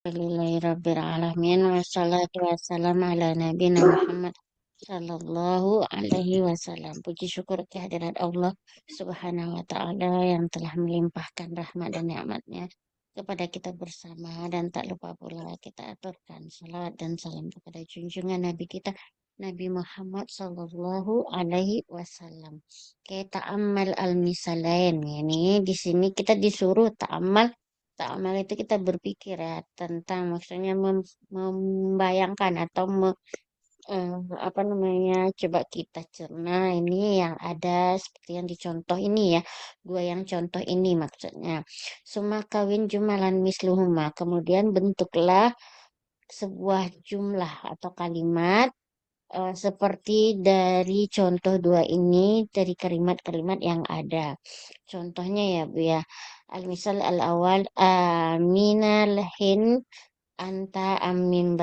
Alhamdulillahirrabbilalamin. Wassalatu wassalamu ala nabiyina Muhammad sallallahu alaihi wasallam. Puji syukur kehadirat Allah subhanahu wa ta'ala yang telah melimpahkan rahmat dan nikmatnya kepada kita bersama, dan tak lupa pula kita aturkan salawat dan salam kepada junjungan Nabi kita Nabi Muhammad sallallahu alaihi wasallam. Kita amal al-misalain ini, di sini kita disuruh ta'amal. Ta'amal itu kita berpikir ya tentang, maksudnya membayangkan atau eh, apa namanya, coba kita cerna ini yang ada seperti yang dicontoh ini ya, dua yang contoh ini maksudnya. Suma kawin jumalan misluhuma, kemudian bentuklah sebuah jumlah atau kalimat seperti dari contoh dua ini, dari kalimat-kalimat yang ada. Contohnya ya Bu ya. Al-misal al-awal aminal hin anta amim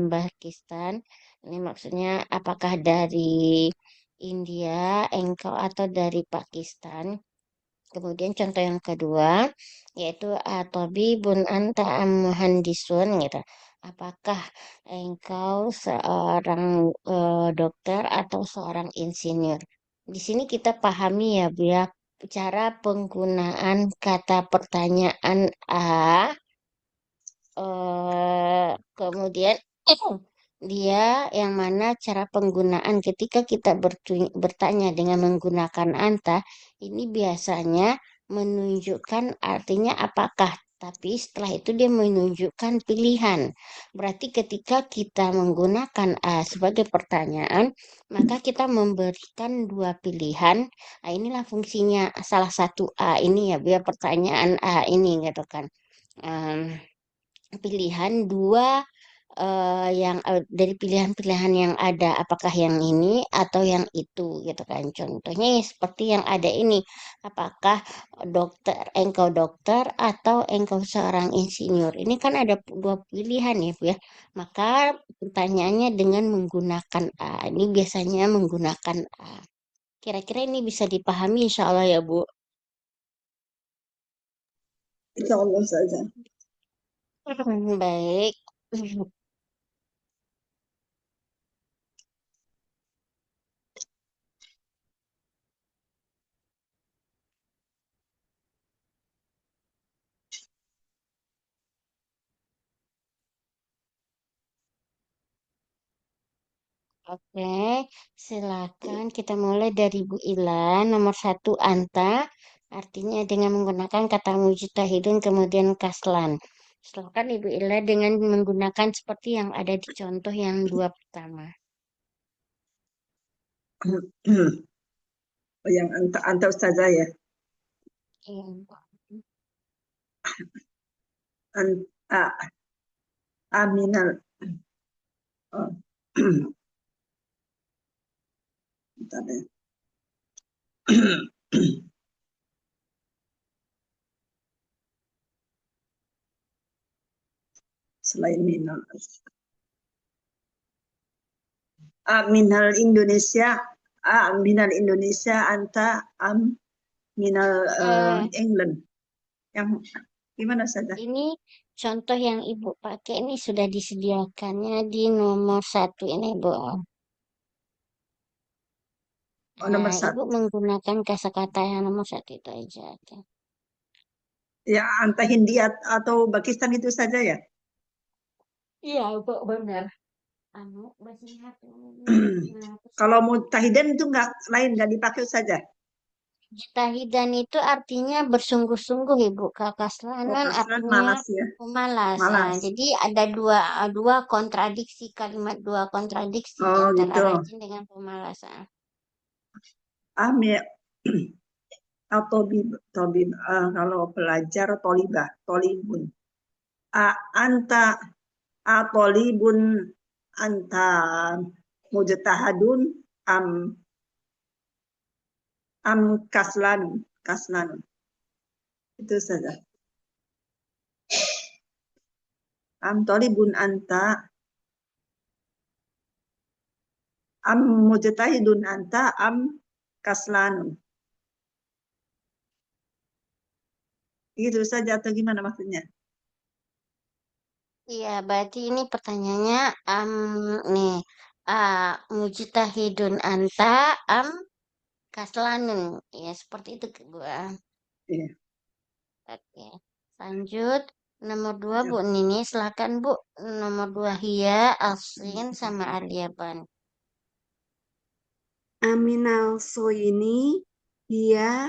Pakistan. Ini maksudnya apakah dari India, engkau, atau dari Pakistan. Kemudian contoh yang kedua yaitu atobibun anta am muhandisun gitu. Apakah engkau seorang dokter atau seorang insinyur? Di sini kita pahami ya Bu ya, cara penggunaan kata pertanyaan kemudian dia yang mana cara penggunaan ketika kita bertanya dengan menggunakan anta, ini biasanya menunjukkan artinya apakah, tapi setelah itu dia menunjukkan pilihan. Berarti ketika kita menggunakan a sebagai pertanyaan, maka kita memberikan dua pilihan. Nah, inilah fungsinya salah satu a ini ya, biar pertanyaan a ini gitu kan. Em, Pilihan dua yang dari pilihan-pilihan yang ada, apakah yang ini atau yang itu gitu kan. Contohnya ya seperti yang ada ini, apakah engkau dokter atau engkau seorang insinyur. Ini kan ada dua pilihan ya Bu ya, maka pertanyaannya dengan menggunakan a, ini biasanya menggunakan a. Kira-kira ini bisa dipahami insya Allah ya Bu. Insya Allah saja. Baik. Oke, silakan kita mulai dari Bu Ila. Nomor satu, anta, artinya dengan menggunakan kata mujtahidun kemudian kaslan. Silakan Ibu Ila dengan menggunakan seperti yang ada di contoh yang dua pertama. Yang anta ustazah ya. Iya. An, a, aminal. Oh. Bentar ya. Selain minal. Minal Indonesia. Minal Indonesia. Anta minal Eh, England. Yang gimana saja? ini contoh yang Ibu pakai ini sudah disediakannya di nomor satu ini, Bu. Oh, nomor Ibu satu. menggunakan kata-kata yang nomor satu itu aja. Oke. Ya, anta Hindia atau Pakistan itu saja ya. Iya, Bu, benar. Bahasa Inggris. Nah, terus Kalau mutahidan itu nggak dipakai saja. Jahidan itu artinya bersungguh-sungguh, Ibu. Oh, Kekaslanan kasran artinya malas ya. pemalas. Malas. Jadi ada dua kontradiksi, kalimat dua kontradiksi Oh, antara gitu. rajin dengan pemalas. Mi atau tobib kalau pelajar tolibun anta tolibun anta mujtahadun am kaslan itu saja. Tolibun anta mujtahidun anta kaslanun. Itu saja atau gimana maksudnya? Iya, berarti ini pertanyaannya nih mujtahidun anta am kaslanun. Ya, seperti itu Bu. Iya. Oke. Lanjut nomor dua Ya. Bu Nini, silakan Bu. Nomor dua Hia, Alsin sama Aryaban. Aminal soini dia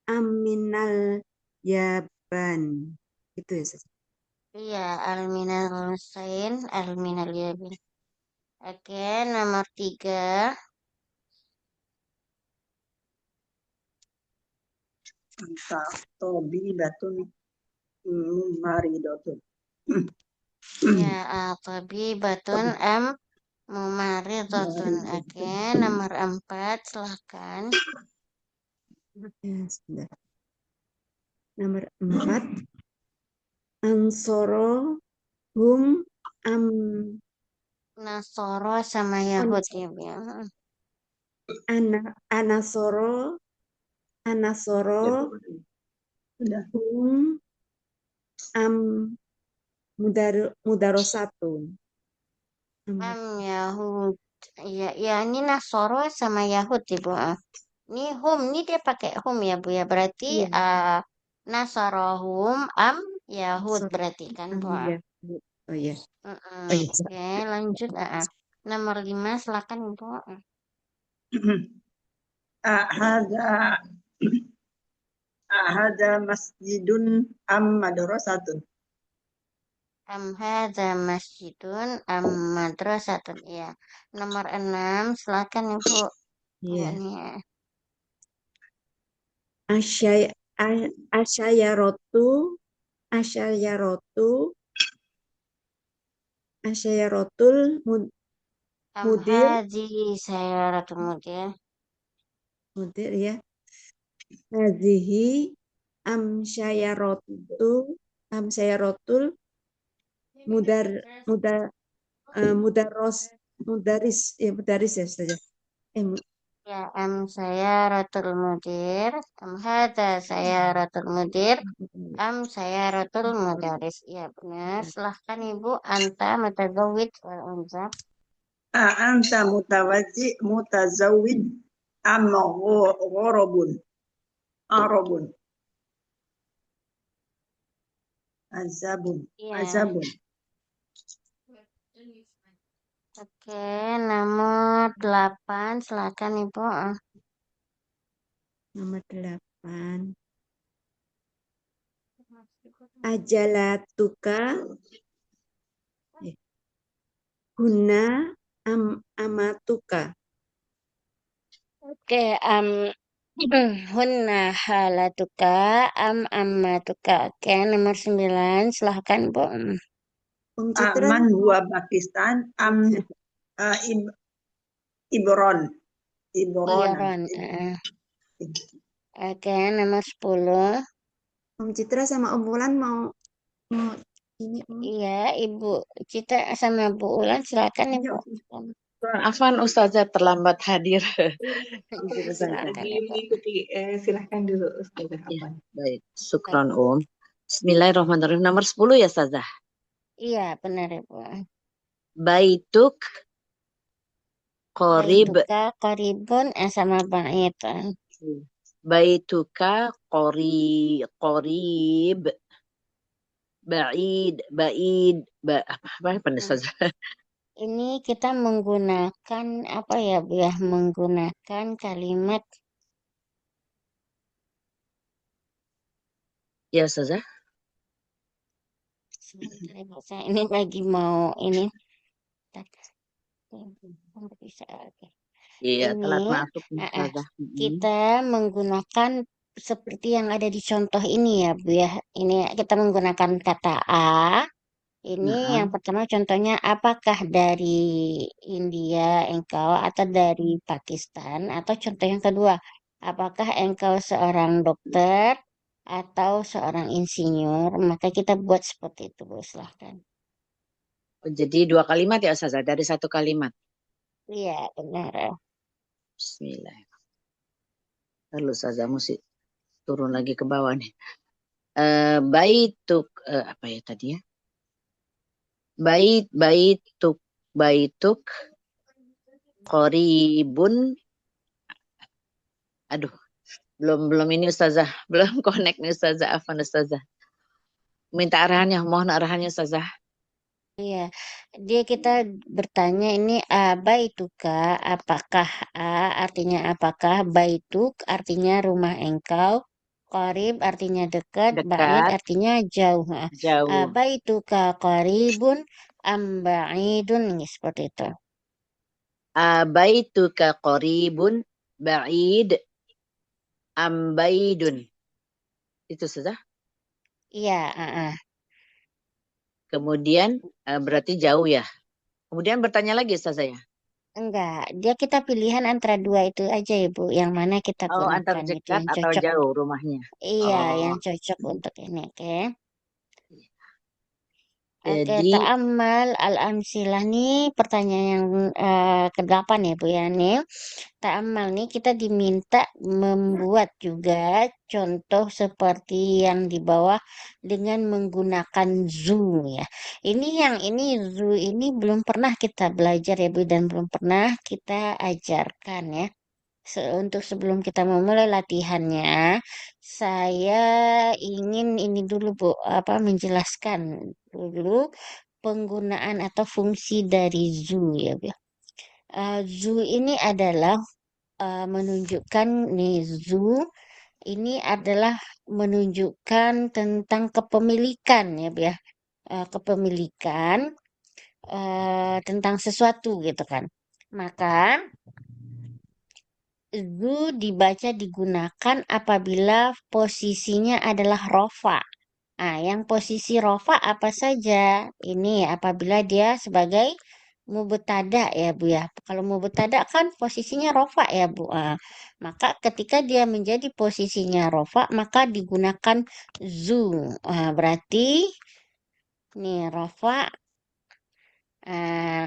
aminal yaban. Itu ya, Sis. Iya, Alminal Husain, Alminal Yabin. Oke, nomor tiga. Anta tobi batun maridotun. Iya, Tabi Batun M. Mumaridotun. Oke, Maridotun. nomor empat, silahkan. Ya, sudah. Nomor 4, ansoro hum am Nasoro sama Yahud ya, Bu, ya. anasoro anasoro Ya, sudah. hum am mudarosatun. Yahud. Ya, ya, ini Nasoro sama Yahud ya, Bu. Ini hum, ini dia pakai hum ya, Bu ya. Berarti Iya, Nasorohum Yahud ansoro berarti kan, am Bu. ya. Oh iya. Mm-mm. Oh iya. Oke, lanjut. Nomor lima, silakan, Bu. Ahada ahada masjidun am madrasatun. Am hadza masjidun am madrasatun. Ya. Nomor enam, silakan Ibu. Bu Iya. Nia. Asyay asyayarotu asyayarotu asyayarotul Am mudir hadzi sayaratul mudir. mudir ya. Hazihi amsyayarotu amsyayarotul mudar mudar mudaros mudaris ya mudaris ya saja. Mu- Ya, am sayaratul mudir. Am hadza sayaratul mudir. Am sayaratul mudaris. Ya, benar. Silahkan Ibu. Anta mutazawwid wal unza. Anta mutazawwid am ghorobun. Arabun. Azabun. Iya. Azabun. Oke, nomor 8, silakan Ibu. Nomor 8. Ajalatuka guna amatuka. Oke, hunna halatuka ammatuka. Oke, nomor 9, silahkan Bu. Citra Man huwa Pakistan am Ibron. Iya, Ibronan. Ron. Oke, nomor 10. Om Citra sama Om Wulan mau ini Om. Iya, Ibu Cita sama Bu Ulan, silakan Ibu. Afwan Ustazah terlambat hadir. Iya, Izin Ustazah. silakan Lagi Ibu. mengikuti silahkan dulu Ustazah Ya, Afwan. baik. Syukron Bismillahirrahmanirrahim. Nomor 10 ya, Ustazah. Iya, benar Ibu. Baituk qorib. Baituka koribun sama baitan. Baituka qorib. Apa Ustazah? Ini kita menggunakan apa ya Bu ya? Menggunakan kalimat Ya, Ustazah. sebentar Ibu. Saya ini lagi mau ini. Bisa. Oke. Iya, telat Ini masuk Ustazah. kita menggunakan seperti yang ada di contoh ini ya Bu ya. Ini kita menggunakan kata A. Ini Nah, yang pertama contohnya apakah dari India engkau atau dari Pakistan atau contoh yang kedua apakah engkau seorang dokter atau seorang insinyur maka kita buat seperti itu Bu silahkan. jadi 2 kalimat ya, Ustazah, dari 1 kalimat. Iya benar. Bismillah. Lalu Ustazah mesti turun lagi ke bawah nih. Baituk apa ya tadi ya? baituk, baituk, qoribun. Aduh, belum ini Ustazah, belum connect nih Ustazah, afan Ustazah. Minta arahannya, mohon arahannya Ustazah. Iya, kita bertanya ini baituka, apakah artinya apakah, baituk artinya rumah engkau, qarib artinya dekat, ba'id Dekat, artinya jauh. jauh. Baituka qaribun am ba'idun, seperti itu. Baituka qoribun, ba'id, ambaidun. Itu Ustazah. Iya, Kemudian berarti jauh ya. Kemudian bertanya lagi Ustazah ya. enggak, kita pilihan antara dua itu aja ya Bu, yang mana kita Oh, antar gunakan itu dekat yang atau cocok. jauh rumahnya. Iya, Oh, yang cocok untuk ini, oke. Oke, jadi ta'ammal al-amsilah nih pertanyaan yang ke-8 ya Bu ya nih. Ta'ammal nih kita diminta membuat juga contoh seperti yang di bawah dengan menggunakan zu ya. Ini zu ini belum pernah kita belajar ya Bu dan belum pernah kita ajarkan ya. Untuk sebelum kita memulai latihannya, saya ingin ini dulu Bu, menjelaskan dulu penggunaan atau fungsi dari zoo ya Bu. Zoo ini adalah menunjukkan nih zoo ini adalah menunjukkan tentang kepemilikan ya Bu ya. Kepemilikan tentang sesuatu gitu kan. Maka zu dibaca digunakan apabila posisinya adalah rofa. Nah, yang posisi rofa apa saja? Ini apabila dia sebagai mubtada ya Bu ya. Kalau mubtada kan posisinya rofa ya Bu. Maka ketika dia menjadi posisinya rofa, maka digunakan zu. Berarti nih rofa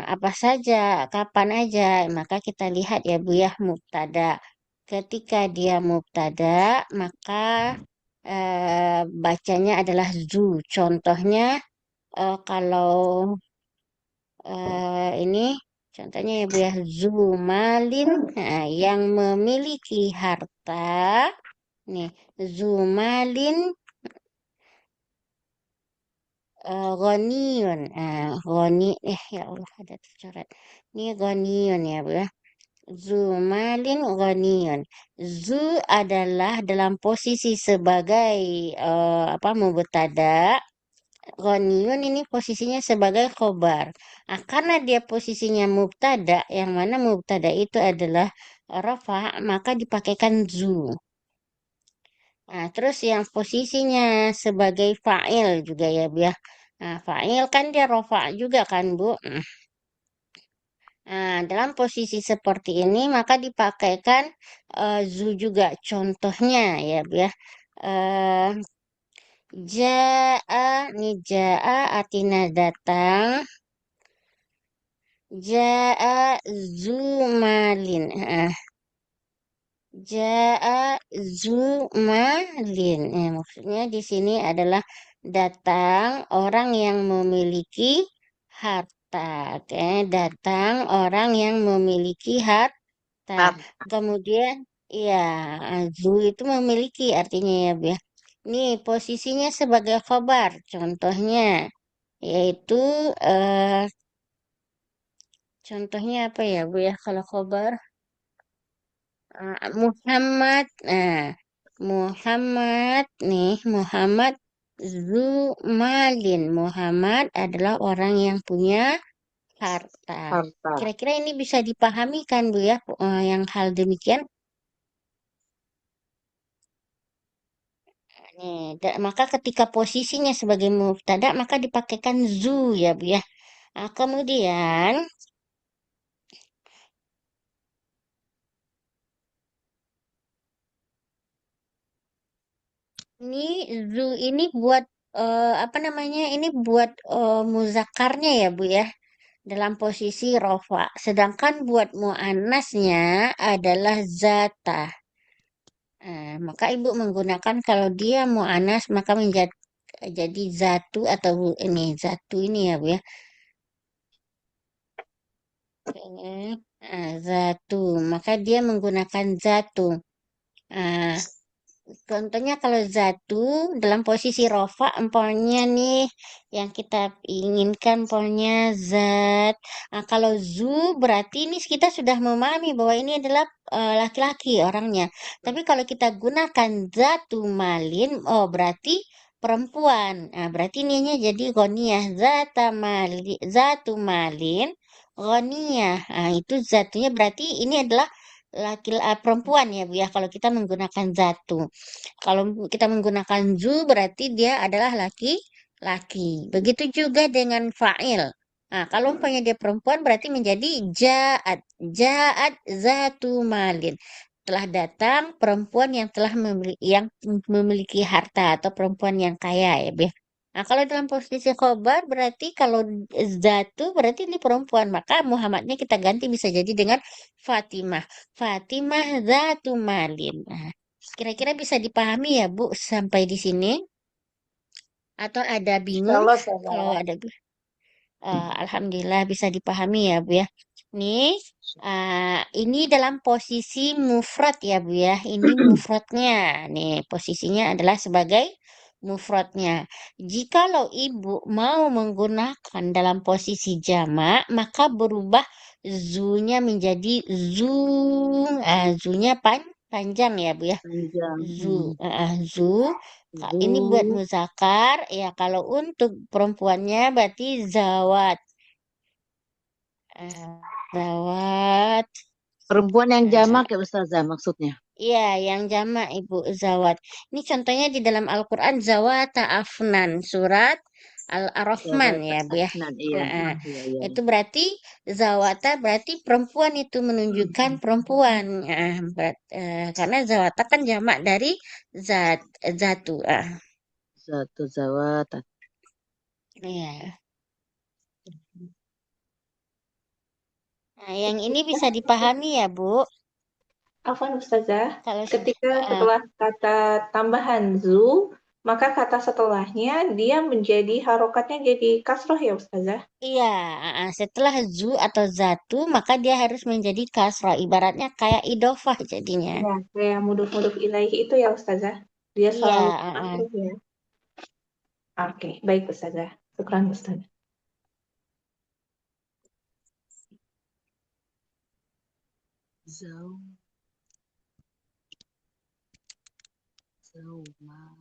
apa saja, kapan aja, maka kita lihat ya Bu ya, mubtada. Ketika dia mubtada, maka bacanya adalah zu. Contohnya kalau ini, contohnya ya Bu ya, zu malin, yang memiliki harta. Nih, zu malin ghaniyun. Ghani, ya Allah ada tercoret. Ini ghaniyun ya Bu ya. Zu malin ghaniyun. Zu adalah dalam posisi sebagai mubtada. Ghaniyun ini posisinya sebagai khobar. Karena dia posisinya mubtada, yang mana mubtada itu adalah rafa, maka dipakaikan zu. Nah, terus yang posisinya sebagai fa'il juga ya Bu ya. Nah, fa'il kan dia rofa juga kan Bu. Nah, dalam posisi seperti ini maka dipakaikan zu juga. Contohnya ya Bu ya. Eh, Ja'a artinya datang. Ja'a zumalin. Ja'a zumalin. Maksudnya di sini adalah datang orang yang memiliki harta. Oke, datang orang yang memiliki harta. tar, Kemudian, ya, zu itu memiliki artinya ya, Bu ya. Ini posisinya sebagai khobar. Contohnya, yaitu, eh, contohnya apa ya, Bu ya, kalau khobar? Muhammad, Muhammad nih, Muhammad Zumalin. Muhammad adalah orang yang punya harta. harta. Kira-kira ini bisa dipahami kan Bu ya, yang hal demikian? Nih, maka ketika posisinya sebagai mubtada maka dipakaikan zu ya Bu ya. Kemudian ini zu ini buat apa namanya? Ini buat muzakarnya ya Bu ya. Dalam posisi rofa. Sedangkan buat muannasnya adalah zata. Maka ibu menggunakan kalau dia muannas maka menjadi jadi zatu atau ini zatu ini ya Bu ya. Zatu. Maka dia menggunakan zatu. Ah, contohnya kalau zatu dalam posisi rofa, empolnya nih yang kita inginkan empolnya zat. Nah, kalau zu berarti ini kita sudah memahami bahwa ini adalah laki-laki orangnya. Tapi kalau kita gunakan zatu malin, oh berarti perempuan. Nah, berarti ininya jadi ghaniyah zatu malin ghaniyah. Nah, itu zatunya berarti ini adalah perempuan ya Bu ya kalau kita menggunakan zatu. Kalau kita menggunakan zu berarti dia adalah laki-laki. Begitu juga dengan fa'il. Nah, kalau umpamanya dia perempuan berarti menjadi ja'at. Ja'at zatu malin. Telah datang perempuan yang memiliki harta atau perempuan yang kaya ya, Bu. Nah, kalau dalam posisi khobar berarti kalau zatu berarti ini perempuan, maka Muhammadnya kita ganti bisa jadi dengan Fatimah. Fatimah zatu malin. Nah, kira-kira bisa dipahami ya, Bu, sampai di sini? Atau ada bingung? Insyaallah Kalau Ustazah. ada alhamdulillah bisa dipahami ya, Bu ya. Nih, ini dalam posisi mufrad ya, Bu ya. Ini mufradnya. Nih, posisinya adalah sebagai mufradnya. Jikalau ibu mau menggunakan dalam posisi jamak, maka berubah zunya menjadi zu. Zunya panjang ya, Bu ya. Panjang. Zu. Ini buat Zu. muzakar. Ya, kalau untuk perempuannya berarti zawat. Eh, zawat. Perempuan yang Eh, jamak ya Ustazah maksudnya. Iya, yang jamak Ibu zawat. Ini contohnya di dalam Al-Quran zawata afnan surat Al-Rahman Zawat ya Bu ya. Afnan, iya. Nah, Iya, iya. itu berarti zawata berarti perempuan itu menunjukkan perempuan. Karena zawata kan jamak dari zatu. Satu zawat. Iya. Nah, yang ini bisa dipahami ya Bu. Afwan Ustazah, Kalau ketika uh, setelah kata tambahan zu, maka kata setelahnya dia menjadi harokatnya jadi kasroh ya Ustazah? Iya, setelah zu atau zatu, maka dia harus menjadi kasrah. Ibaratnya kayak idofah jadinya. Ya, kayak muduf-muduf ilaihi itu ya Ustazah. Dia Iya, selalu kasroh ya. Oke, baik Ustazah. Syukran Ustazah. Zau. Zauma.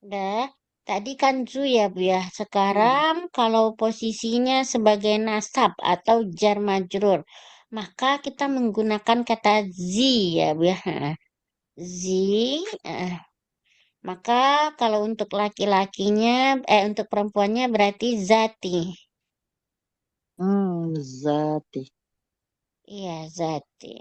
udah. Tadi kan zu ya, Bu ya. Iya. Sekarang kalau posisinya sebagai nasab atau jar majrur, maka kita menggunakan kata zi ya, Bu ya. Zi. Maka kalau untuk laki-lakinya, untuk perempuannya berarti zati. Zati. Iya, zati.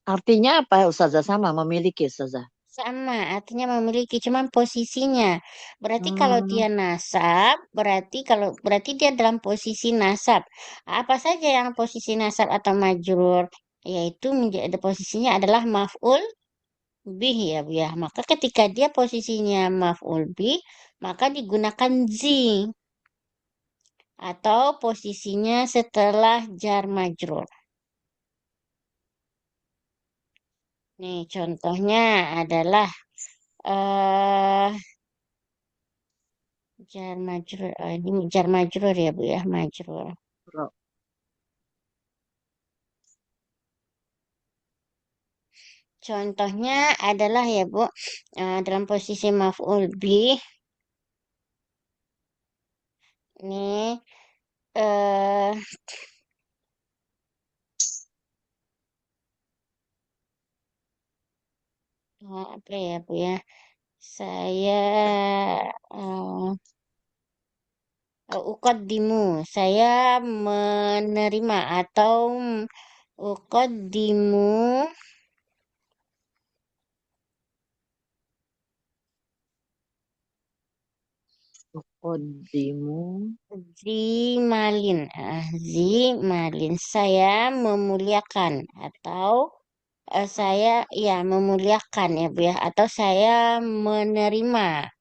Artinya apa Ustazah? Sama memiliki Ustazah. Sama, artinya memiliki, cuman posisinya. Berarti kalau Hmm, dia nasab, berarti dia dalam posisi nasab. Apa saja yang posisi nasab atau majrur, yaitu menjadi posisinya adalah maf'ul bih ya, Bu ya. Maka ketika dia posisinya maf'ul bih, maka digunakan zi atau posisinya setelah jar majrur. Nih, contohnya adalah eh jar majrur. Ini jar majrur ya, Bu ya, majrur. ro. Contohnya adalah ya Bu, dalam posisi maf'ul bih, ini eh apa ya Bu ya? Saya uqaddimu, saya menerima atau uqaddimu Qaddimu. Zimalin. Zimalin. Saya memuliakan atau saya ya memuliakan ya Bu ya atau saya menerima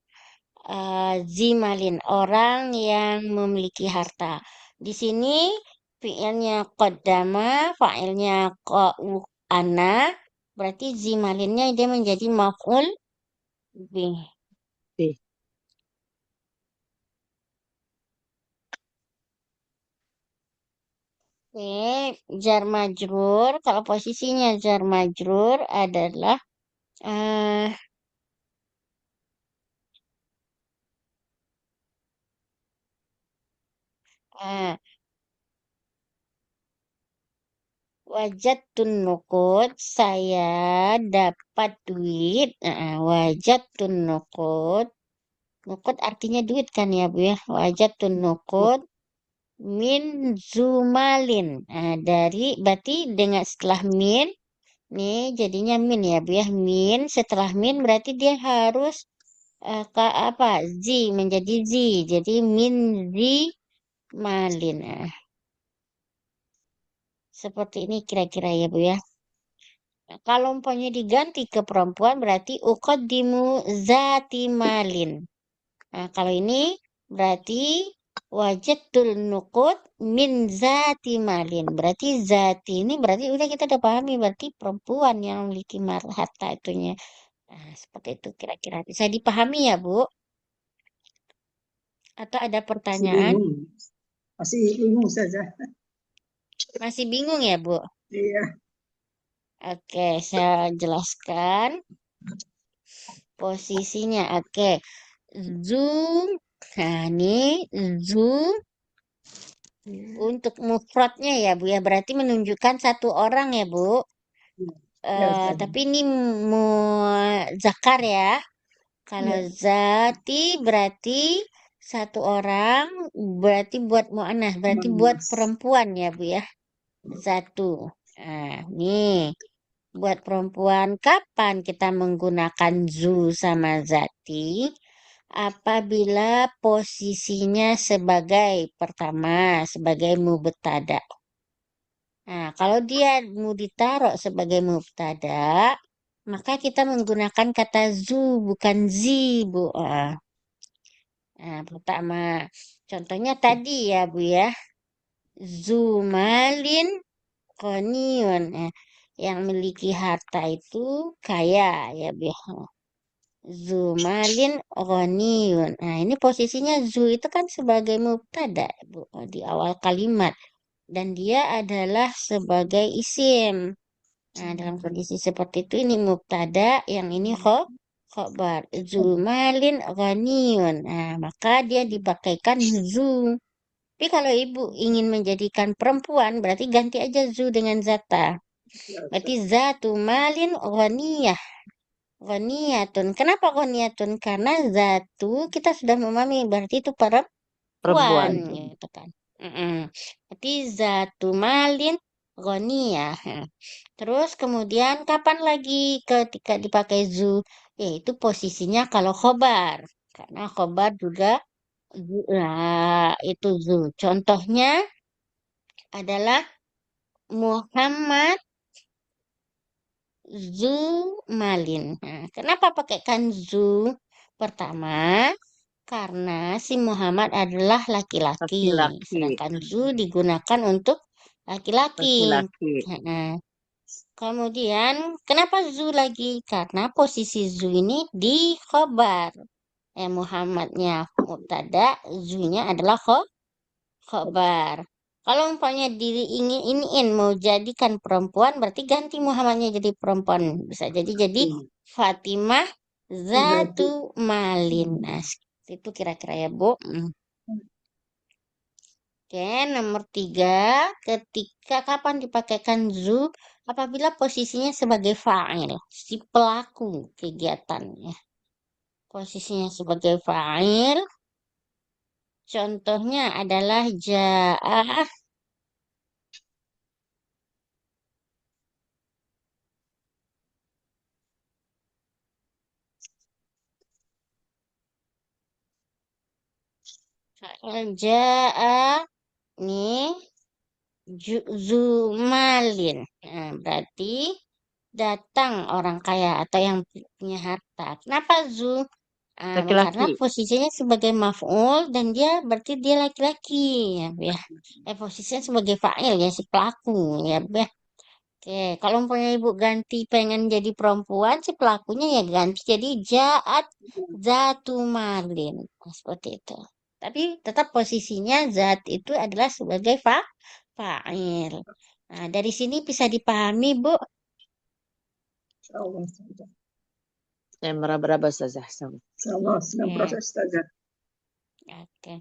zimalin orang yang memiliki harta. Di sini fiilnya qaddama, fa'ilnya ana, berarti zimalinnya dia menjadi maf'ul bih. Oke. Oke, jar majrur. Kalau posisinya jar majrur adalah eh eh, wajatun nuqud, saya dapat duit. Wajatun nuqud. Nuqud artinya duit kan ya Bu ya. Wajatun nuqud min zumalin. Dari berarti dengan setelah min nih jadinya min ya Bu ya. Min setelah min berarti dia harus apa? Zi menjadi zi. Jadi min zi malin. Seperti ini kira-kira ya Bu ya. Kalau umpamanya diganti ke perempuan berarti uqaddimu zati malin. Kalau ini berarti wajadtul nuqud min zati malin. Berarti zati ini berarti udah kita udah pahami berarti perempuan yang memiliki harta itunya. Seperti itu kira-kira. Bisa dipahami ya, Bu? Atau ada Masih pertanyaan? bingung. Masih bingung saja. Masih bingung ya, Bu? Iya. Oke, saya jelaskan posisinya. Oke. Zoom. Nah, ini zoom untuk mufradnya ya, Bu ya. Berarti menunjukkan satu orang ya, Bu. Ya, Ustaz. Tapi ini zakar ya. Kalau Ya. zati berarti satu orang, berarti buat mu'annas, berarti buat Mas. perempuan ya, Bu ya. Satu. Nih, buat perempuan kapan kita menggunakan zu sama zati? Apabila posisinya sebagai pertama, sebagai mubtada. Kalau dia mau ditaruh sebagai mubtada, maka kita menggunakan kata zu bukan zi, Bu. Pertama, contohnya tadi ya, Bu ya. Zumalin koniun. Yang memiliki harta itu kaya ya, Bu ya. Zumalin ghaniyun. Ini posisinya zu itu kan sebagai mubtada, Bu, di awal kalimat dan dia adalah sebagai isim. Dalam kondisi seperti itu ini mubtada, yang ini khobar. Zumalin ghaniyun. Maka dia dipakaikan zu. Tapi kalau ibu ingin menjadikan perempuan berarti ganti aja zu dengan zata. Ya, Berarti Ustaz. zatu malin ghaniyah. Ghaniyatun. Kenapa ghaniyatun? Karena zatu kita sudah memahami berarti itu perempuan Perempuan. gitu kan. Berarti zatu malin ghaniyah. Terus kemudian kapan lagi ketika dipakai zu? Yaitu posisinya kalau khobar. Karena khobar juga itu zu. Contohnya adalah Muhammad zu malin. Kenapa pakaikan zu? Pertama, karena si Muhammad adalah laki-laki, Laki-laki. sedangkan zu digunakan untuk laki-laki. Laki-laki. Kemudian, kenapa zu lagi? Karena posisi zu ini di khobar. Muhammadnya mubtada, zunya adalah khobar. Kalau umpamanya diri ingin mau jadikan perempuan, berarti ganti Muhammadnya jadi perempuan. Bisa jadi Fatimah Zatu. Zatu Malin. Itu kira-kira ya, Bu. Oke, nomor 3. Ketika kapan dipakaikan zu? Apabila posisinya sebagai fa'il, si pelaku kegiatannya. Posisinya sebagai fa'il, contohnya adalah ja'ah Jaa nih zumalin. Nah, berarti datang orang kaya atau yang punya harta. Kenapa zu? Karena Laki-laki. posisinya sebagai maf'ul dan dia berarti dia laki-laki ya, Bu ya. Posisinya sebagai fa'il ya si pelaku ya, Bu ya. Oke, kalau punya ibu ganti pengen jadi perempuan si pelakunya ya ganti jadi jaat zatu malin. Nah, seperti itu. Tapi tetap posisinya zat itu adalah sebagai fa'il. Nah, dari sini bisa dipahami, Bu. Insyaallah Ustazah. Saya meraba-raba Ustazah. Insyaallah sedang Oke, proses Ustazah. oke.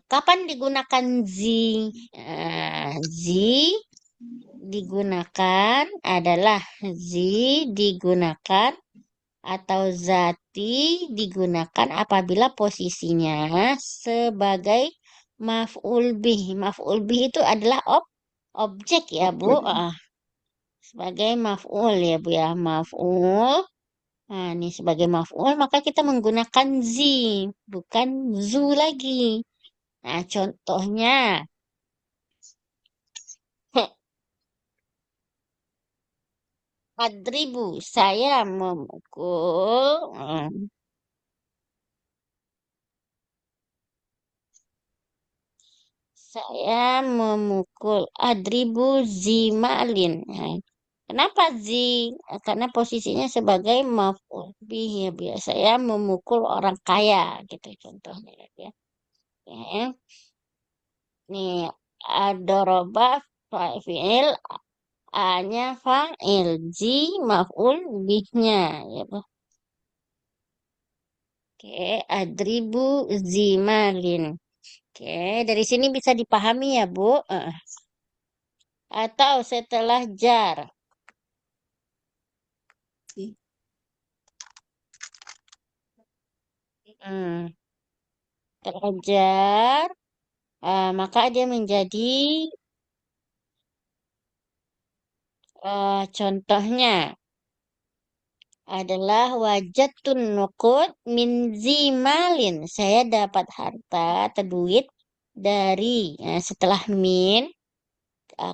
Kapan digunakan zi? Zi digunakan adalah zi digunakan atau zati digunakan apabila posisinya sebagai maf'ul bih. Maf'ul bih itu adalah objek ya, Bu. Sebagai maf'ul ya, Bu ya. Maf'ul. Nah, ini sebagai maf'ul maka kita menggunakan zi, bukan zu lagi. Nah, contohnya adribu, saya memukul. Saya memukul adribu zimalin. Nah, kenapa zi? Karena posisinya sebagai maf'ul bih ya, biasa saya memukul orang kaya gitu contohnya ya. Ya. Nih, adoroba fa'il A-nya fa'il, zi maf'ul bihnya ya, Bu. Oke, adribu zimalin. Oke, dari sini bisa dipahami ya, Bu. Atau setelah jar. Oke. Hmm, setelah jar, maka dia menjadi contohnya adalah wajatun nuqud min zimalin. Saya dapat harta atau duit dari setelah min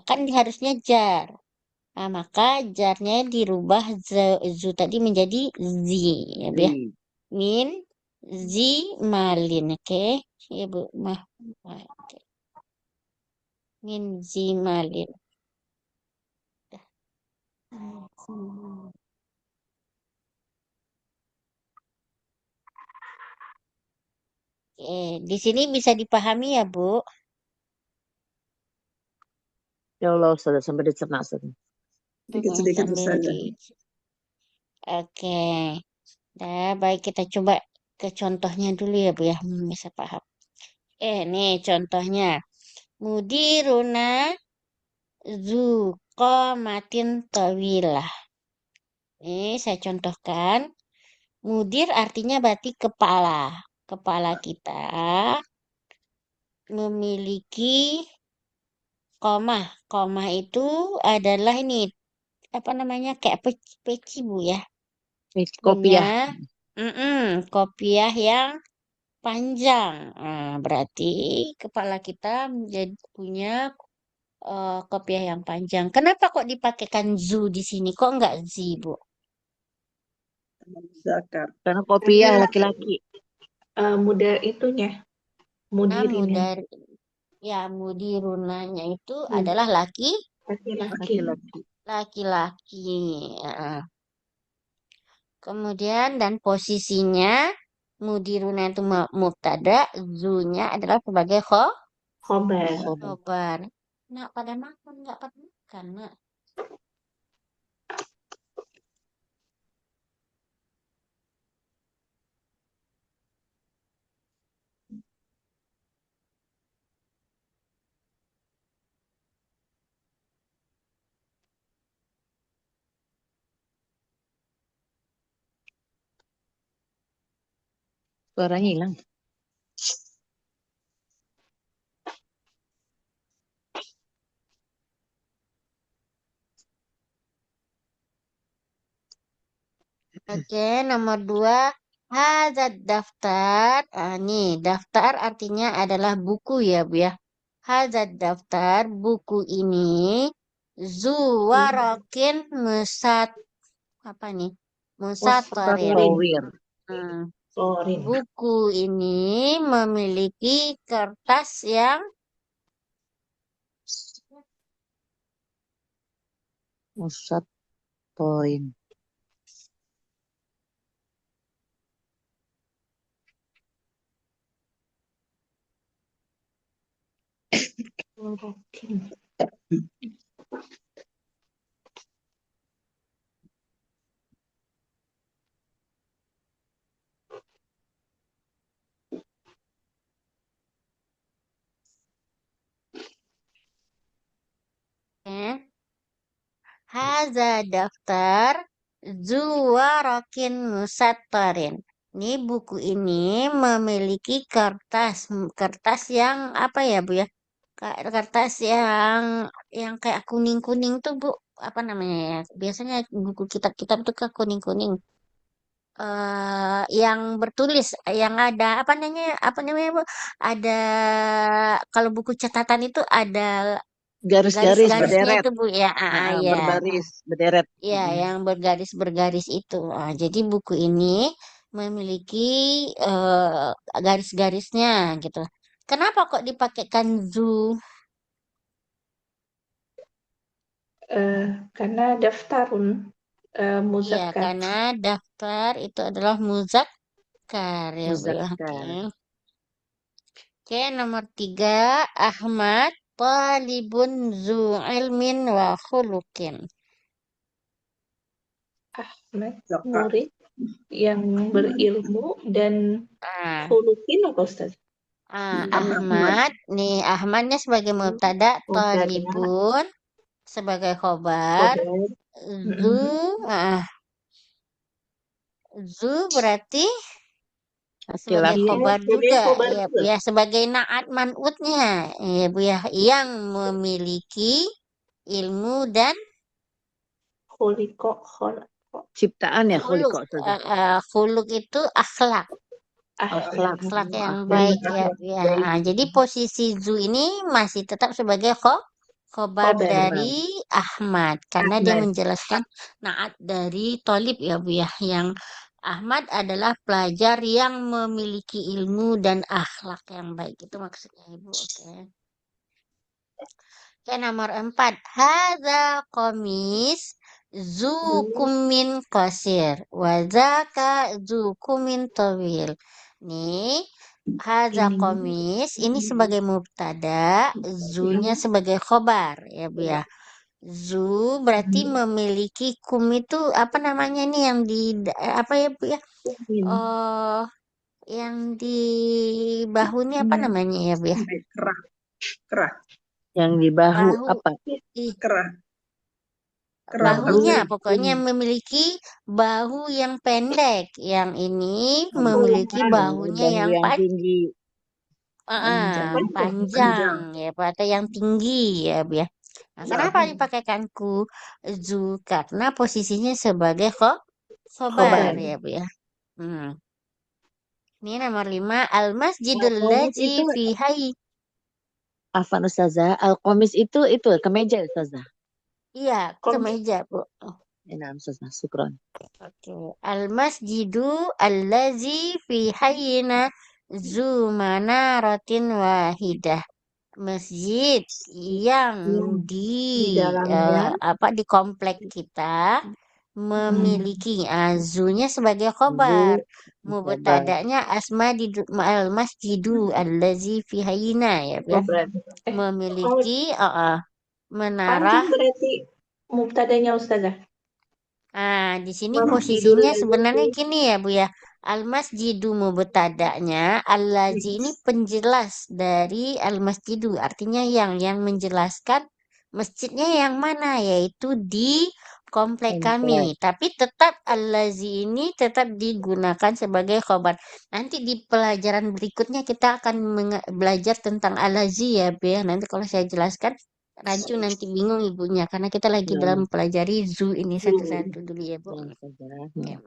kan harusnya jar. Maka jarnya dirubah zu tadi menjadi zi ya, Bu ya. Min zi malin, oke. Ya, Bu. Oke. Min zi malin. Oke, di sini bisa dipahami ya, Bu. Ya Allah Ustazah, sampai dicerna Ustazah. Sedikit-sedikit Sambil Ustazah. Oke. Nah, baik kita coba ke contohnya dulu ya, Bu ya. Bisa paham. Nih contohnya. Mudiruna zu qomatin tawilah. Ini saya contohkan. Mudir artinya berarti kepala. Kepala kita memiliki komah. Komah itu adalah ini apa namanya kayak peci Bu ya. Punya Kopiah. kopiah yang panjang. Nah, berarti kepala kita menjadi punya kopiah yang panjang. Kenapa kok dipakaikan zu di sini? Kok enggak zi, Bu? Zakar. Karena kopiah Karena laki-laki. muda itunya, mudirinnya, Dari ya mudirunanya itu Hmm. adalah laki-laki. laki-laki. Ya. Kemudian dan posisinya mudiruna itu mubtada, zunya adalah sebagai Khobar. khobar. Nak pada makan nggak pada makan, Nak? Suaranya hilang. Oke, nomor 2 Hazad daftar. Nih, daftar artinya adalah buku ya, Bu ya. Hazad daftar, buku ini. Zuwarakin musat. Apa nih? Musatarin. Tawir. Hmm. Sorin. Buku ini memiliki kertas yang Musatorin. Sorokin. Haza daftar zuwarakin musatarin. Ini buku ini memiliki kertas yang apa ya, Bu ya? Kertas yang kayak kuning-kuning tuh, Bu. Apa namanya ya? Biasanya buku kitab-kitab tuh ke kuning-kuning. Yang bertulis, yang ada apa namanya, Bu? Ada kalau buku catatan itu ada Garis-garis garis-garisnya berderet. itu, Bu ya. Ya. Berbaris, berderet. Ya, yang bergaris-bergaris itu. Jadi buku ini memiliki garis-garisnya gitu. Kenapa kok dipakaikan zoo? Karena daftarun Iya, muzakkar. karena daftar itu adalah muzakkar ya, Bu ya. Muzakkar. Oke, nomor 3, Ahmad talibun zu ilmin wa khuluqin. Ahmad Zaka. murid yang berilmu dan Ah, khuluqin apa Ustaz? Ahmad, nih Ahmadnya sebagai mubtada, Mubtada. talibun sebagai khobar, Khobar. zu, zu berarti sebagai Laki-laki. khobar Sebagai juga, khobar ya, juga. ya sebagai naat man'utnya, ya Bu ya, yang memiliki ilmu dan Khuliqo Ciptaan ya khuluk. khuliqo saja. Khuluk itu akhlak, Akhlak. akhlak yang Akhlak. baik ya, Bu ya. Jadi posisi zu ini masih tetap sebagai khobar Khobar. dari Ahmad karena dia Ahmad. menjelaskan naat dari Tholib ya, Bu ya, yang Ahmad adalah pelajar yang memiliki ilmu dan akhlak yang baik. Itu maksudnya, Ibu. Oke. Oke, nomor 4. Hadza qamis zu kumin qasir wa zaka zu kumin tawil. Nih, hadza Ini. qamis ini sebagai mubtada, zunya sebagai khobar ya, Bu ya. Zu berarti memiliki kum itu apa namanya nih yang di apa ya, Bu ya? Oh, yang di bahu ini apa namanya ya, Bu ya? Kerah. Kerah. Yang di bahu Bahu. apa? Ih, Kerah. Kerah. bahunya Bahu. pokoknya memiliki bahu yang pendek. Yang ini memiliki bahunya Bahu yang yang tinggi. Panjang. panjang ya, Pak, atau yang tinggi ya, Bu ya. Nah, kenapa Bahu. dipakaikan ku zu? Karena posisinya sebagai khobar ya, Bu ya. Ini nomor 5, al-masjidul Al-qamis ladzi itu fi hayy. Afan Ustazah, al-qamis itu kemeja Ustazah. Iya, kemeja, Bu. Nah, Ustazah, syukron. Oke. Al-masjidu allazi fi hayyina zu manaratin wahidah. Masjid yang di dalamnya. di komplek kita memiliki azunya sebagai khobar. Mubtada'nya al-masjidu allazi fi hayyina ya, Bu ya. Khobar. Memiliki menara. Panjang berarti mubtadanya Ustazah. Di sini Masjidul posisinya ladzi. sebenarnya gini ya, Bu ya. Al-masjidu mubtada'nya, al-ladzi ini penjelas dari al-masjidu, artinya yang menjelaskan masjidnya yang mana, yaitu di komplek kami. Tapi tetap al-ladzi ini tetap digunakan sebagai khobar. Nanti di pelajaran berikutnya kita akan belajar tentang al-ladzi ya, Bu ya. Nanti kalau saya jelaskan rancu nanti bingung ibunya karena kita lagi dalam mempelajari zoo ini satu-satu dulu ya, Bu. Oke.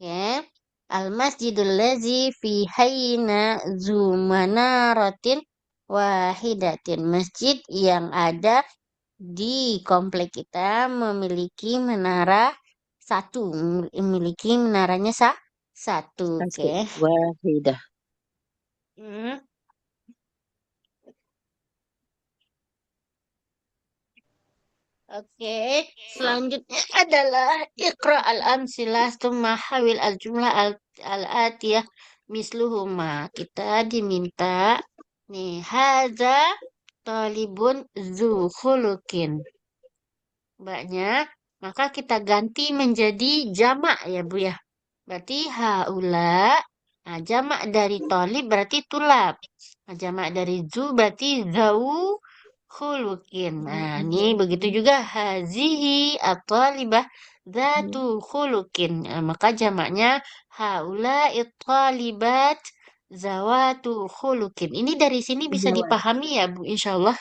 Ya. Al-masjidul ladzi fi hayyina zu manaratin wahidatin. Masjid yang ada di komplek kita memiliki menara satu, memiliki menaranya satu. Satu. Oke. Wahidah. Hmm. Oke, selanjutnya adalah Iqra al-amsilah tsumma hawil al-jumlah al-atiyah misluhuma. Kita diminta nih haza talibun zu khuluqin. Banyak, maka kita ganti menjadi jamak ya Bu ya. Berarti haula, nah, jamak dari talib berarti tulab. Nah, jamak dari zu berarti zau khuluqin. Nah, ini begitu juga hazihi at-talibah zatu khuluqin. Nah, maka jamaknya haula it-talibat zawatu khuluqin. Ini dari sini bisa Zawat. dipahami ya Bu, insya Allah.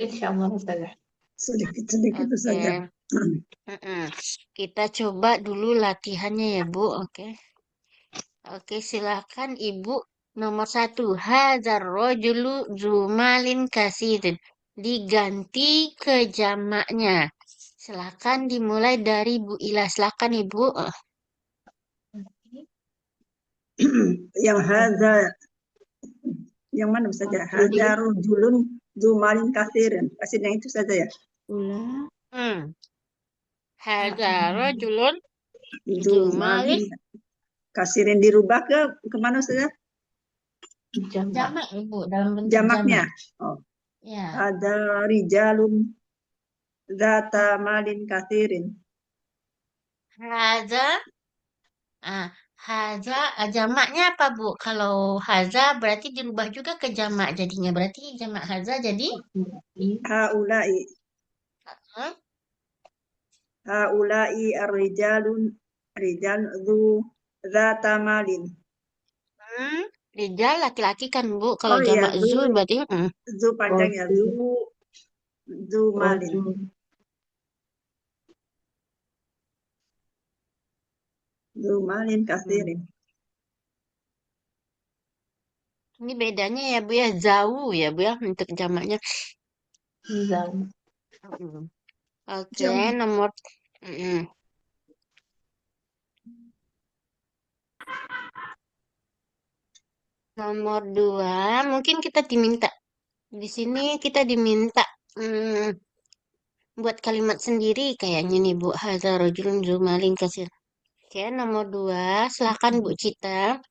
Insyaallah Ustazah. Sedikit-sedikit Oke. saja. Kita coba dulu latihannya ya Bu. Oke. Oke, silakan Ibu. Nomor 1. Hadzar rojulu zumalin kasirin. Diganti ke jamaknya. Silakan dimulai dari Bu Ila. Silakan Ibu. Yang hadza, yang mana saja? Hadza rujulun zumalin kasirin. Kasih yang itu saja ya. Ula. Hadzar rojulun zumalin Zumalin kasirin dirubah ke kemana saja? Jamak. jamak Ibu. Dalam bentuk Jamaknya. jamak. Oh, Ya. ada rijalun zata malin kasirin. Haza. Haza, jamaknya apa Bu? Kalau haza berarti dirubah juga ke jamak jadinya. Berarti jamak haza jadi Haulai hmm? haulai ar-rijalun rijal zu zata malin. Rijal laki-laki kan Bu. Kalau Oh iya, jamak zu berarti zu panjangnya zu malin. Rojul. Zu malin kasirin. Ini bedanya ya Bu ya, jauh ya Bu ya untuk jamaknya. Zam. Oke, Jauh. nomor mm, nomor 2 mungkin kita diminta di sini kita diminta buat kalimat sendiri kayaknya nih Bu. Hadza rajulun zumalin kasir. Oke, nomor 2 silakan Bu Cita.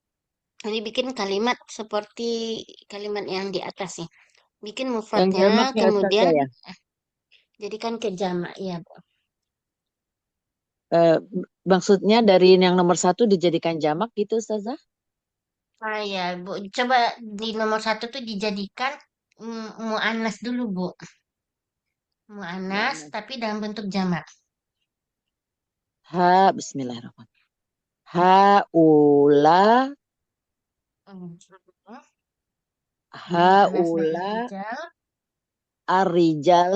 Ini bikin kalimat seperti kalimat yang di atas nih. Bikin Yang mufradnya, jamaknya kemudian Ustazah ya. jadikan ke jamak ya Bu. Maksudnya dari yang nomor 1 dijadikan jamak gitu Ustazah? Ya Bu. Coba di nomor 1 tuh dijadikan mu'annas dulu Bu. Mu'annas tapi dalam bentuk jamak. Bismillahirrahmanirrahim. Haula Mu'annasnya rijal. ar-rijal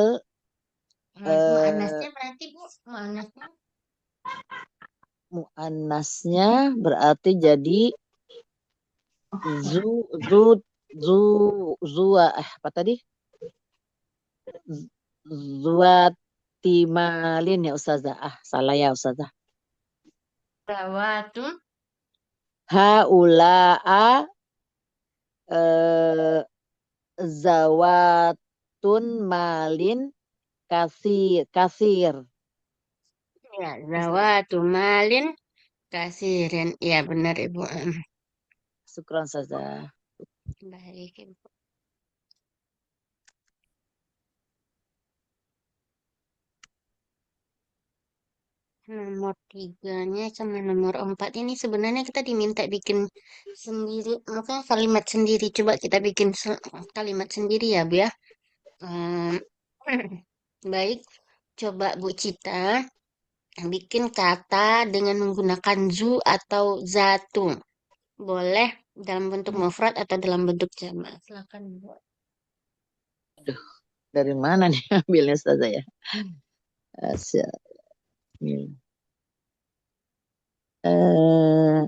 Mu'annasnya berarti Bu, muannasnya berarti jadi apa tadi? Zuatimalin ya Ustazah. Salah ya Ustazah. zawatun Haula'a zawatun malin kasir. ya zawatu malin kasirin. Ya benar Ibu. Syukran Ustazah. Baik Ibu. Nomor 3-nya sama nomor 4 ini sebenarnya kita diminta bikin sendiri, maka kalimat sendiri. Coba kita bikin kalimat sendiri ya Bu ya. Baik, coba Bu Cita bikin kata dengan menggunakan zu atau zatu. Boleh dalam bentuk mufrad atau dalam bentuk jamak. Silakan Bu. Dari mana nih ambilnya Ustazah ya? eh,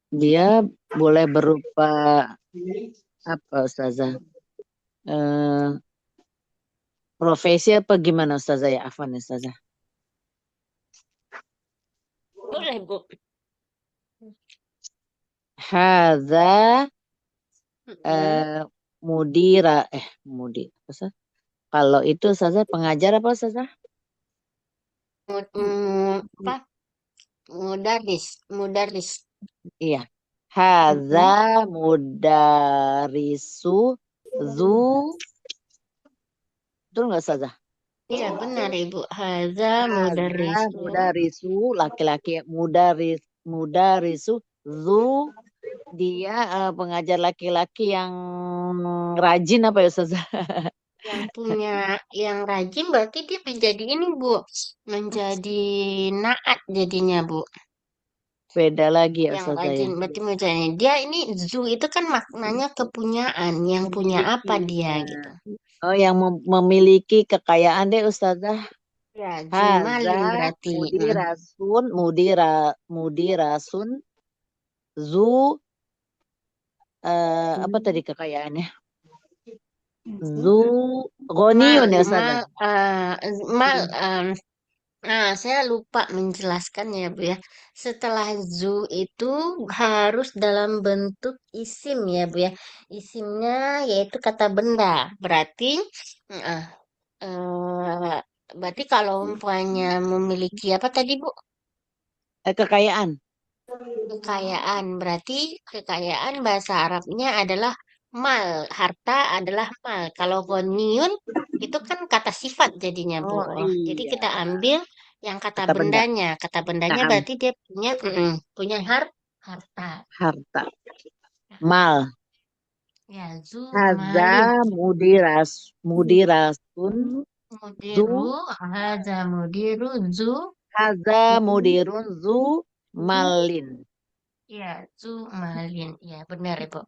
dia boleh berupa apa Ustazah? Eh, profesi apa gimana Ustazah ya? Afwan Ustazah. Boleh, Bu. Hadza Mm-mm. mudira mudir apa Ustazah? Kalau itu Ustazah pengajar apa Ustazah? Apa? Mudaris, mudaris. Iya. Hadza mudarisu zu betul nggak Ustazah? Iya, benar, Ibu. Haza Hadza mudarisu. mudarisu laki-laki mudarisu zu dia pengajar laki-laki yang rajin apa ya Ustazah? Yang rajin berarti dia menjadi ini, Bu. Menjadi naat jadinya, Bu. Beda lagi ya Yang Ustazah ya. rajin berarti menjadi. Dia ini zu itu kan maknanya kepunyaan. Yang punya apa dia gitu. Oh, yang memiliki kekayaan deh Ustazah. Ya, Haza zumalin berarti. mudirasun zu apa tadi kekayaannya? Zu Mal, ghaniyun ya mal, Ustazah. mal, nah, saya lupa menjelaskannya ya, Bu ya. Setelah zu itu harus dalam bentuk isim ya, Bu ya. Isimnya yaitu kata benda. Eh, eh, berarti kalau umpamanya memiliki apa tadi, Bu? Kekayaan. Kekayaan. Berarti kekayaan bahasa Arabnya adalah mal. Harta adalah mal. Kalau ghaniyun itu kan kata sifat jadinya, Bu. Oh Jadi iya, kita ambil yang kata kata benda. bendanya. Kata bendanya Naam, berarti dia punya harta. harta. Mal. Ya, zu Haza malin. mudirasun zu. Mudiru, haza mudiru, zu. Haza mudirun zu malin. Ya, zu malin. Ya, benar, Ibu.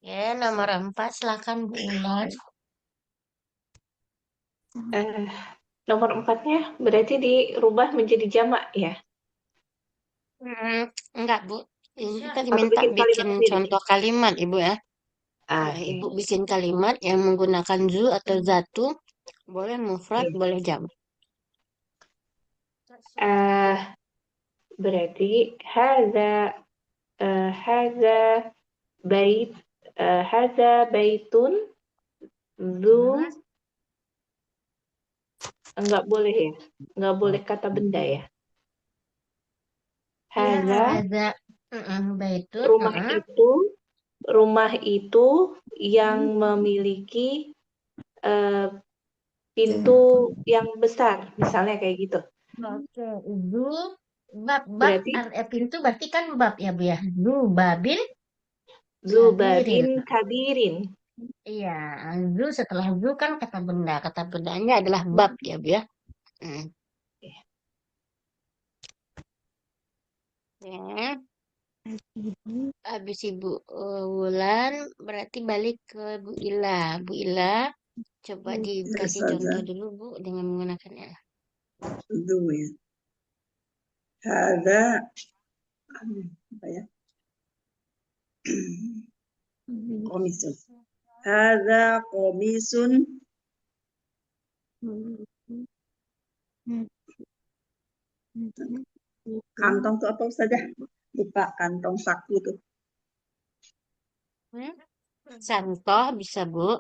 Ya, nomor 4, silakan Bu Ulan. Eh, nomor 4-nya berarti dirubah menjadi jamak ya? Enggak, Bu. Ini kita Atau diminta bikin kalimat bikin sendiri? contoh kalimat, Ibu ya. Ya, Oke. Ibu bikin kalimat yang menggunakan zu atau zatu. Boleh mufrad, boleh jamak. Eh, berarti haza bait haza baitun zu enggak boleh ya? Enggak boleh kata benda ya? Ya, Haza ada baitun. rumah itu yang memiliki eh, pintu yang besar, misalnya kayak gitu. Oke, zu bab Berarti pintu berarti kan bab ya, Bu ya. Zu babin kabirin. Zubabin kabirin. Iya, zu setelah zu kan kata benda. Kata bendanya adalah bab ya, Bu ya. Hmm. Ya. Habis Ibu Wulan berarti balik ke Bu Ila. Bu Ila, coba Ya, dikasih contoh Ustazah. dulu Bu dengan menggunakannya. Zu ya. Hada apa ya? Komisun. Hada komisun. Kantong tuh apa Ustazah? Lupa kantong saku tuh. Contoh bisa Bu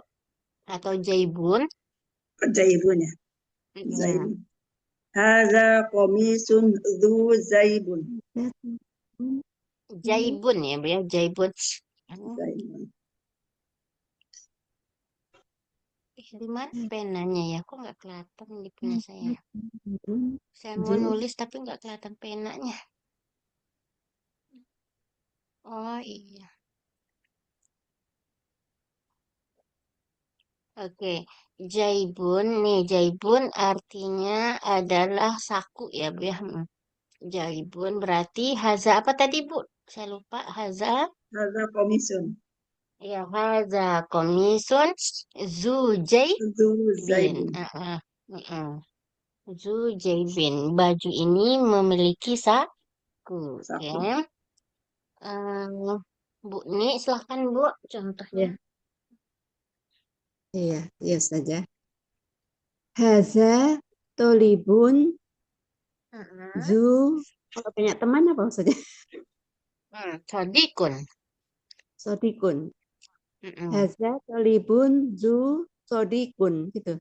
atau jaibun. Jaibun ya. Zaibun. Hada komisun zu zaibun. Jaibun ya Bu ya, jaibun. Zaibun. Di mana penanya ya? Kok nggak kelihatan di punya saya? Saya mau nulis tapi nggak kelihatan penanya. Oh iya. Oke, jaibun nih, jaibun artinya adalah saku ya Bu ya. Jaibun berarti haza apa tadi Bu? Saya lupa haza. Hada komisun. Ya, haza komisun zu Zu jaibin. zaibun. Mm-mm. Zujaibin. Baju ini memiliki saku. Oke. Saku. Bu, ini silahkan Bu contohnya. Iya, iya saja. Haza tolibun Mm-mm. zu. Kalau punya teman apa saja? Sodikun. Sodikun. Mm-mm. Haza tolibun zu sodikun gitu.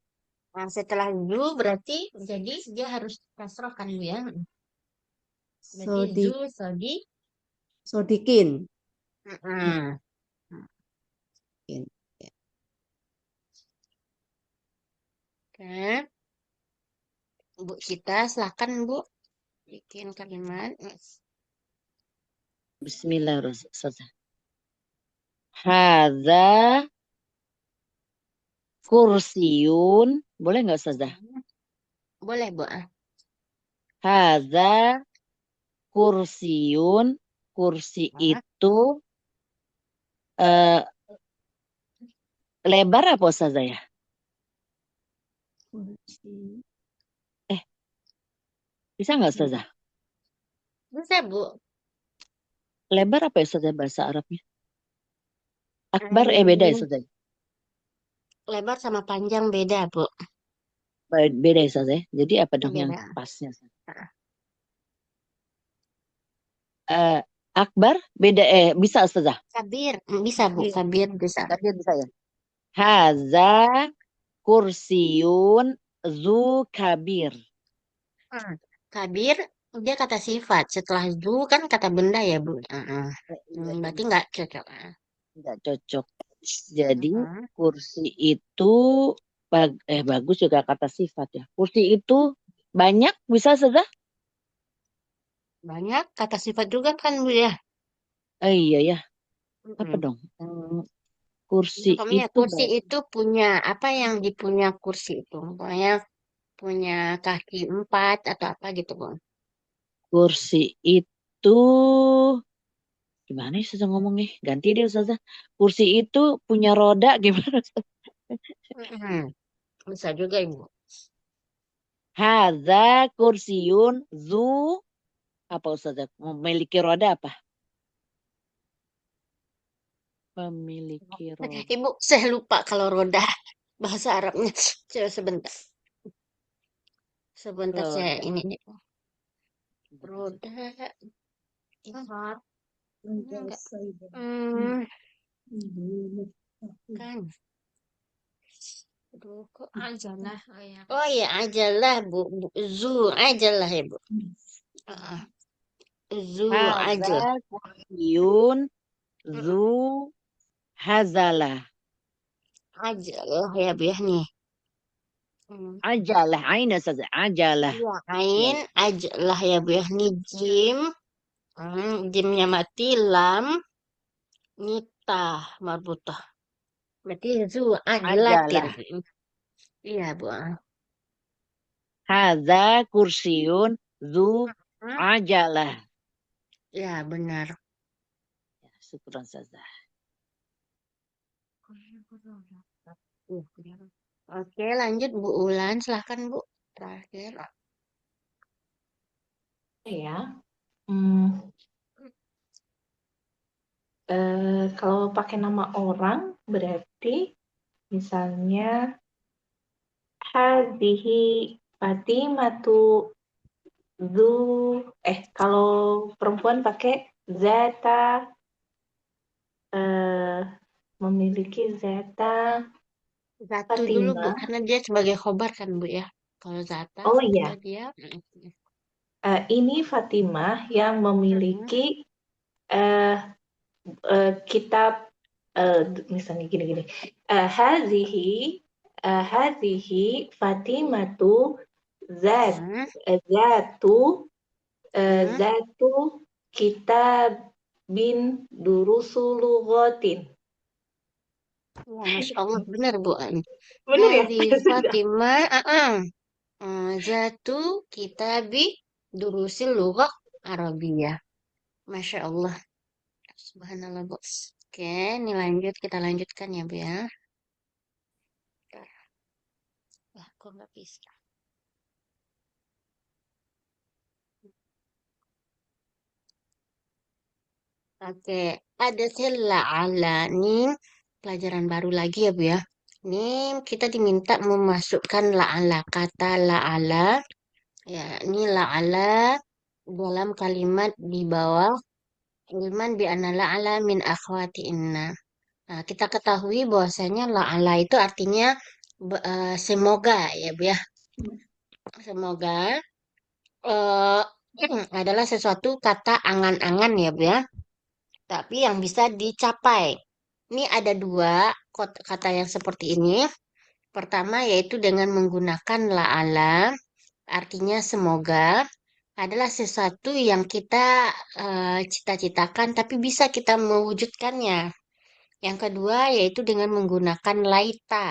Nah, setelah zu berarti jadi dia harus kasroh kan Bu ya. Berarti zu Sodik sodi. sodikin. Mm-mm. Ya. Oke. Bu kita silahkan Bu bikin kalimat. Bismillahirrahmanirrahim. Ustazah. Hadza kursiyun. Boleh nggak Ustazah? Boleh Bu. Hadza kursiyun. Kursi itu eh, lebar apa Ustazah ya? Kursi. Bisa nggak Ustazah? Bisa Bu. Lebar apa ya Ustazah bahasa Arabnya? Akbar beda ya Ustazah? Lebar sama panjang beda Bu. Beda ya Ustazah? Jadi apa dong yang Beda. pasnya? Akbar beda bisa Ustazah? Kabir bisa Bu. Iya. Kabir bisa. Kabir bisa ya? Haza kursiyun zu kabir. Kabir dia kata sifat. Setelah zu kan kata benda ya Bu. Iya, Berarti nggak cocok. nggak cocok. Jadi Mm-mm. kursi itu bagus juga kata sifat ya. Kursi itu banyak bisa Ustazah? Banyak kata sifat juga kan Bu ya. Iya ya. Apa Mm-mm. dong? Kursi Pokoknya itu kursi itu punya apa yang dipunya kursi itu. Pokoknya punya kaki 4 atau apa gitu Bu. kursi itu gimana sih Ustazah ngomong nih? Ganti deh Ustazah. Kursi itu punya roda gimana? Mm-mm. Bisa juga Ibu. Hadza kursiyun zu apa Ustazah? Memiliki roda apa? Memiliki roda. Ibu, saya lupa kalau roda bahasa Arabnya. Coba sebentar. Sebentar saya Roda. ini nih. Roda. Enggak. Hmm, kan. Aduh, kok ajalah. Oh ya, ajalah Bu. Zu, ajalah ya Bu. Ah, Zu, Hadza ajal. kursiyun zu hazalah. Ajalah ya Bu ya nih. Ajalah. Aina Ustazah. Ajalah. Ya, ain, ajalah ya Bu ya nih. Jim. Jimnya mati. Lam. Nitah. Marbutah. Berarti zu, ajalatin. Ajalah. Iya Bu. Hadza kursiyun zu Hmm, ajalah. ya benar. Syukran Ustazah. Oke, lanjut Bu Ulan. Silahkan Bu. Terakhir. Ya. Kalau pakai nama orang berarti misalnya hadhihi Fatimatu zu kalau perempuan pakai zata memiliki zata Satu dulu Bu, Fatimah. karena dia sebagai khobar kan Bu ya. Kalau Zata Oh kita iya, dia. ini Fatimah yang memiliki kitab misalnya gini-gini. Hazihi Fatimatu zat zatu zatu kitabin durusulughatin. Ya, Masya Allah benar Bu. Benar ya? Hadi Fatimah. Zatu kitabi durusil lughah Arabiyah. Masya Allah. Subhanallah Bu. Oke, ini lanjut. Kita lanjutkan ya Bu ya. Wah, kok nggak bisa? Oke, ada la'ala. Nih pelajaran baru lagi ya Bu ya. Ini kita diminta memasukkan la'ala. Kata la'ala. Ya, ini la'ala dalam kalimat di bawah. Ilman bi anna la'ala min akhwati inna. Nah, kita ketahui bahwasanya la'ala itu artinya semoga ya Bu ya. Semoga eh adalah sesuatu kata angan-angan ya Bu ya. Tapi yang bisa dicapai. Ini ada dua kata yang seperti ini. Pertama yaitu dengan menggunakan la'ala, artinya semoga adalah sesuatu yang kita cita-citakan tapi bisa kita mewujudkannya. Yang kedua yaitu dengan menggunakan laita.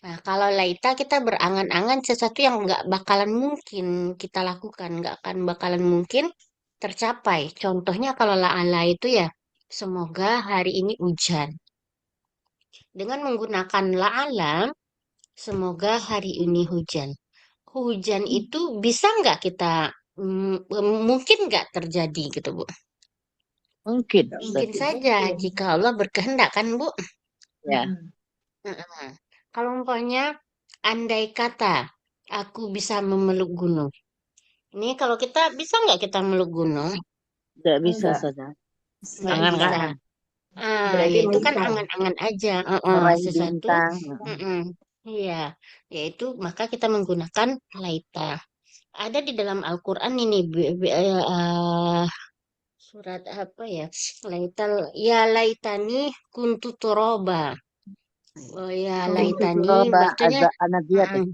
Nah, kalau laita kita berangan-angan sesuatu yang nggak bakalan mungkin kita lakukan, nggak akan bakalan mungkin tercapai. Contohnya kalau la'ala itu ya, semoga hari ini hujan. Dengan menggunakan la'ala, semoga hari ini hujan. Hujan itu bisa nggak kita, mungkin nggak terjadi gitu, Bu? Mungkin, Mungkin Ustazah. saja Mungkin. jika Allah berkehendak kan, Bu? Ya. Heeh. Kalau umpamanya andai kata aku bisa memeluk gunung. Ini kalau kita bisa nggak kita meluk gunung? Tidak bisa, Enggak, Ustazah. Nggak enggak bisa. bisa. Angan-angan. Berarti Ya itu kan mungkin. angan-angan aja. Meraih Sesuatu. bintang. mm-mm. Iya, yaitu maka kita menggunakan laita. Ada di dalam Al-Quran ini surat apa ya? Laital ya laitani kuntu turoba. Oh ya Kuntu laitani turaba maksudnya anadiyat. mm,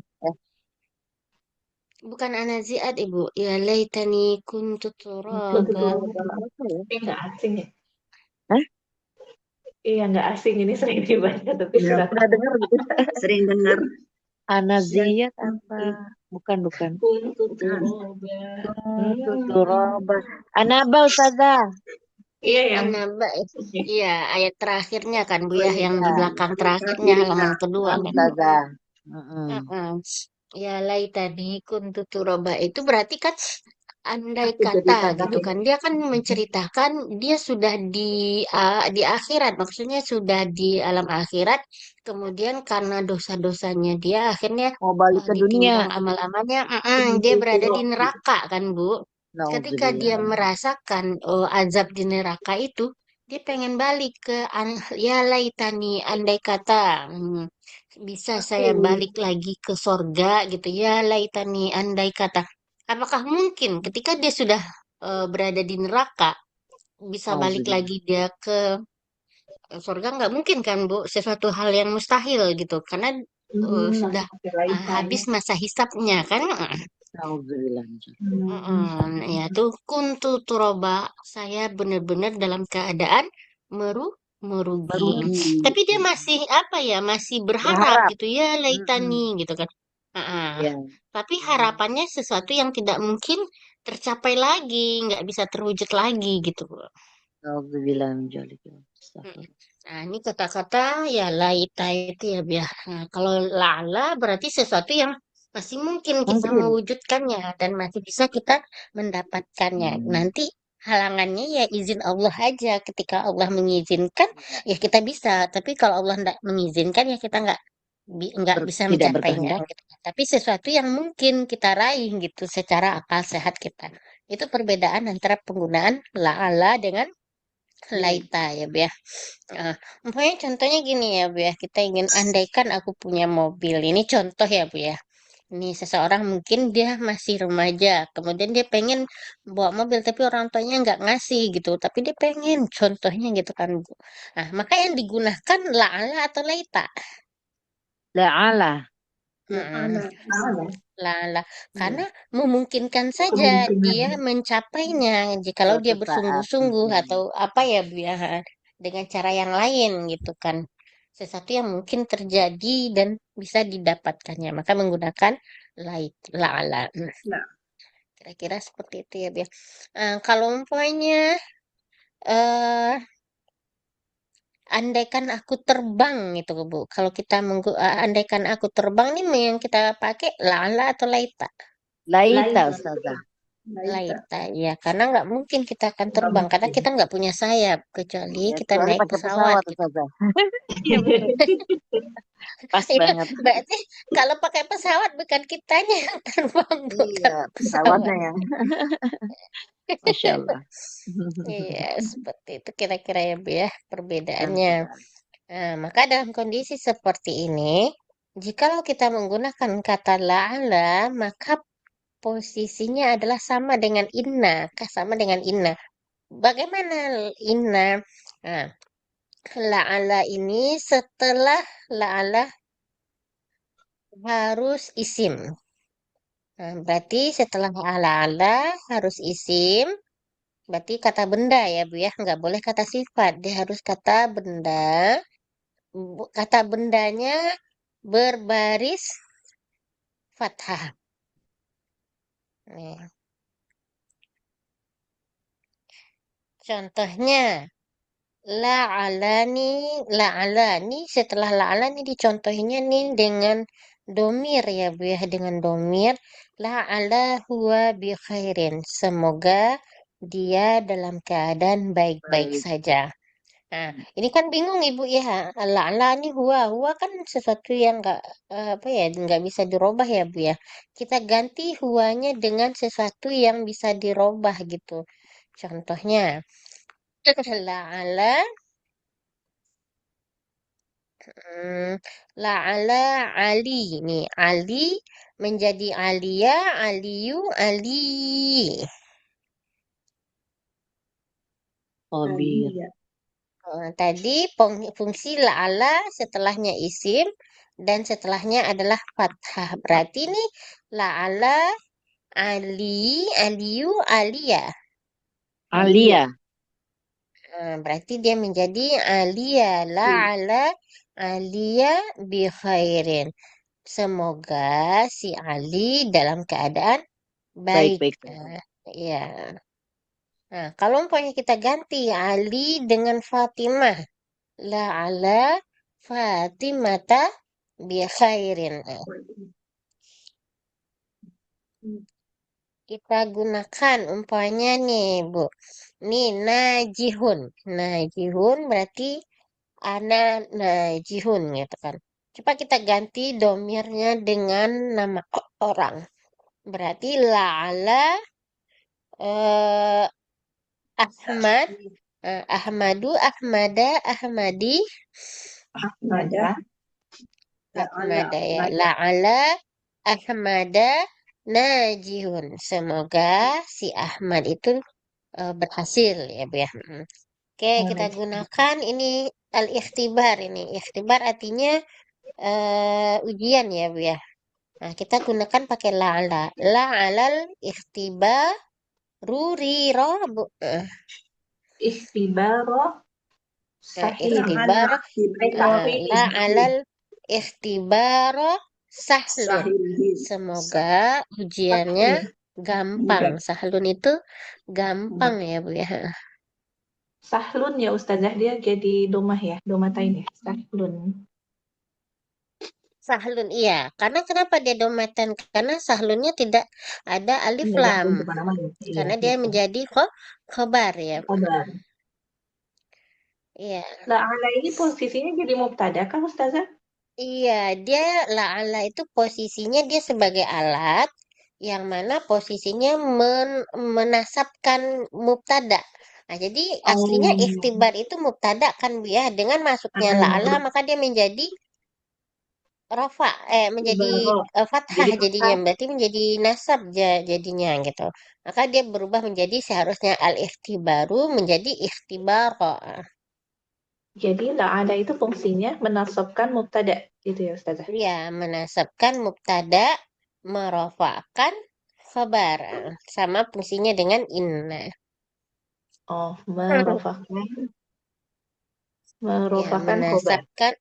bukan anaziat Ibu. Ya laitani kuntu turoba. Apa ya? Ini enggak asing ya? Hah? Iya, enggak asing. Ini sering dibaca, tapi Ya, enggak Pernah tahu. dengar gitu? sering dengar. Anaziyat apa? Bukan. Kuntu turoba. Kuntu turaba. Anaba, Ustazah. Iya, yang An-Naba, iya ayat terakhirnya kan Bu Oh ya, yang di Ya, belakang terakhirnya halaman kedua kan. Ustazah. Mm-mm. Heeh. Ya laitani kuntu turoba itu berarti kan andai aku jadi kata tanah gitu ya. kan dia kan menceritakan dia sudah di akhirat maksudnya sudah di alam akhirat kemudian karena dosa-dosanya dia akhirnya Mau balik ke dunia. ditimbang amal-amalnya dia Kuntu berada di turoba. neraka kan Bu. Ketika dia Nauzubillah. merasakan azab di neraka itu, dia pengen balik ke ya laitani andai kata bisa saya Aku. balik lagi ke sorga gitu ya laitani andai kata. Apakah mungkin ketika dia sudah berada di neraka bisa balik Nauzubillah. lagi dia ke surga? Nggak mungkin kan Bu, sesuatu hal yang mustahil gitu karena sudah Masuk ke laita habis ya. masa hisapnya kan. Nauzubillah. Ya tuh kuntu turoba saya benar-benar dalam keadaan merugi. Merugi. Tapi dia masih apa ya masih berharap Berharap. gitu ya Mm-mm. laitani gitu kan. Ah, Ya. tapi harapannya sesuatu yang tidak mungkin tercapai lagi, nggak bisa terwujud lagi gitu. Nauzubillah min dzalik. Mm. Astagfirullah. Nah, ini kata-kata ya laita itu ya biar. Nah, kalau lala berarti sesuatu yang masih mungkin kita Mungkin. mewujudkannya dan masih bisa kita mendapatkannya. Nanti halangannya ya izin Allah aja. Ketika Allah mengizinkan ya kita bisa. Tapi kalau Allah tidak mengizinkan ya kita nggak bisa Tidak mencapainya berkehendak. gitu. Tapi sesuatu yang mungkin kita raih gitu secara akal sehat kita. Itu perbedaan antara penggunaan la'ala dengan laita ya Bu ya. Umpamanya contohnya gini ya Bu ya, kita ingin andaikan aku punya mobil. Ini contoh ya Bu ya. Ini seseorang mungkin dia masih remaja, kemudian dia pengen bawa mobil tapi orang tuanya nggak ngasih gitu, tapi dia pengen contohnya gitu kan Bu. Nah, maka yang digunakan la'ala atau laita. La'ala. Mm-mm. Ada. La'ala. Ya. Karena memungkinkan saja dia Kemungkinan. mencapainya jikalau Suatu dia saat. bersungguh-sungguh atau apa ya Bu ya, dengan cara yang lain gitu kan. Sesuatu yang mungkin terjadi dan bisa didapatkannya, maka menggunakan la'ala. Ya. Kira-kira seperti itu ya, Bia. Kalau umpamanya, eh andaikan aku terbang gitu, Bu. Kalau kita andaikan aku terbang nih yang kita pakai lala atau laita. Laita, Laita. Ustazah. Laita. Laita, ya, karena nggak mungkin kita akan terbang, karena kita nggak punya sayap, kecuali Ya, kita kecuali naik pakai pesawat pesawat, gitu. Ustazah. Iya betul. Pas Iya, banget. berarti kalau pakai pesawat bukan kitanya yang terbang, Bu, Iya, tapi pesawatnya pesawat. yang. Masya Allah. Iya, seperti itu kira-kira ya, Bu, ya, perbedaannya. Benar. Nah, maka dalam kondisi seperti ini, jikalau kita menggunakan kata la'ala, maka posisinya adalah sama dengan inna, sama dengan inna. Bagaimana inna? Nah, la'ala ini setelah la'ala harus isim. Nah, berarti setelah ala-ala harus isim. Berarti kata benda ya, Bu, ya. Nggak boleh kata sifat. Dia harus kata benda. Kata bendanya berbaris fathah. Nih, contohnya, la'alani, la'alani. Setelah la'alani dicontohnya nih dengan domir ya, Bu, ya. Dengan domir. La'ala huwa bi khairin. Semoga dia dalam keadaan baik-baik Baik. saja. Nah, ini kan bingung Ibu ya. La'ala nih huwa kan sesuatu yang apa ya, nggak bisa dirubah ya Bu ya. Kita ganti huwanya dengan sesuatu yang bisa dirubah gitu. Contohnya, la'ala, hmm, la'ala Ali. Nih, Ali menjadi Alia, Aliyu, Ali. Khabir. Alia. Tadi fungsi la'ala setelahnya isim dan setelahnya adalah fathah. Berarti nih la'ala Ali, Aliyu, Alia. Alia. Berarti dia menjadi Alia. La'ala Alia bi khairin. Semoga si Ali dalam keadaan baik. Baik-baik saja. Ya. Nah, kalau umpamanya kita ganti Ali dengan Fatimah. La'ala Fatimata bi khairin. Kita gunakan umpamanya nih, Bu. Nih, najihun. Najihun berarti ana najihun gitu kan. Coba kita ganti domirnya dengan nama orang. Berarti la'ala eh, Ahmad, Ahmadu, Ahmada, Ahmadi, Ahmada. La'ala Ahmada ya. Ahmada. La'ala Ahmada najihun. Semoga si Ahmad itu berhasil ya Bu ya. Oke, kita gunakan ini al-ikhtibar ini. Ikhtibar artinya ujian ya Bu ya. Nah, kita gunakan pakai la'ala. La'alal ikhtibaru riro Bu. Ikhtibaro sahih. Ikhtibar La'ala Sahih. la'alal ikhtibaro sahlun. Sahihin. Semoga ujiannya gampang. Sahlun itu gampang ya Bu ya. Sahlun ya Ustazah, dia jadi domah ya, domatain ya. Sahlun. Sahlun iya. Karena kenapa dia domatan? Karena sahlunnya tidak ada alif Nggak lam. gabung kemana-mana. Iya, Karena dia betul. menjadi khobar ya. Kabar. Iya. La'ala ini posisinya jadi mubtada kan Ustazah? Iya, dia la'ala itu posisinya dia sebagai alat yang mana posisinya menasabkan mubtada. Nah, jadi aslinya Oh, ikhtibar itu mubtada kan Bu ya. Dengan masuknya la'ala maka dia menjadi rofa menjadi Ibaroh. fathah Jadi jadinya fathah. berarti menjadi nasab jadinya gitu maka dia berubah menjadi seharusnya al ikhtibaru menjadi ikhtibaro. Jadi la'ala itu fungsinya menasabkan mubtada gitu ya Ustazah. Ya menasabkan mubtada merofakkan khabar sama fungsinya dengan inna. Oh, Ya merofakan khobar. menasabkan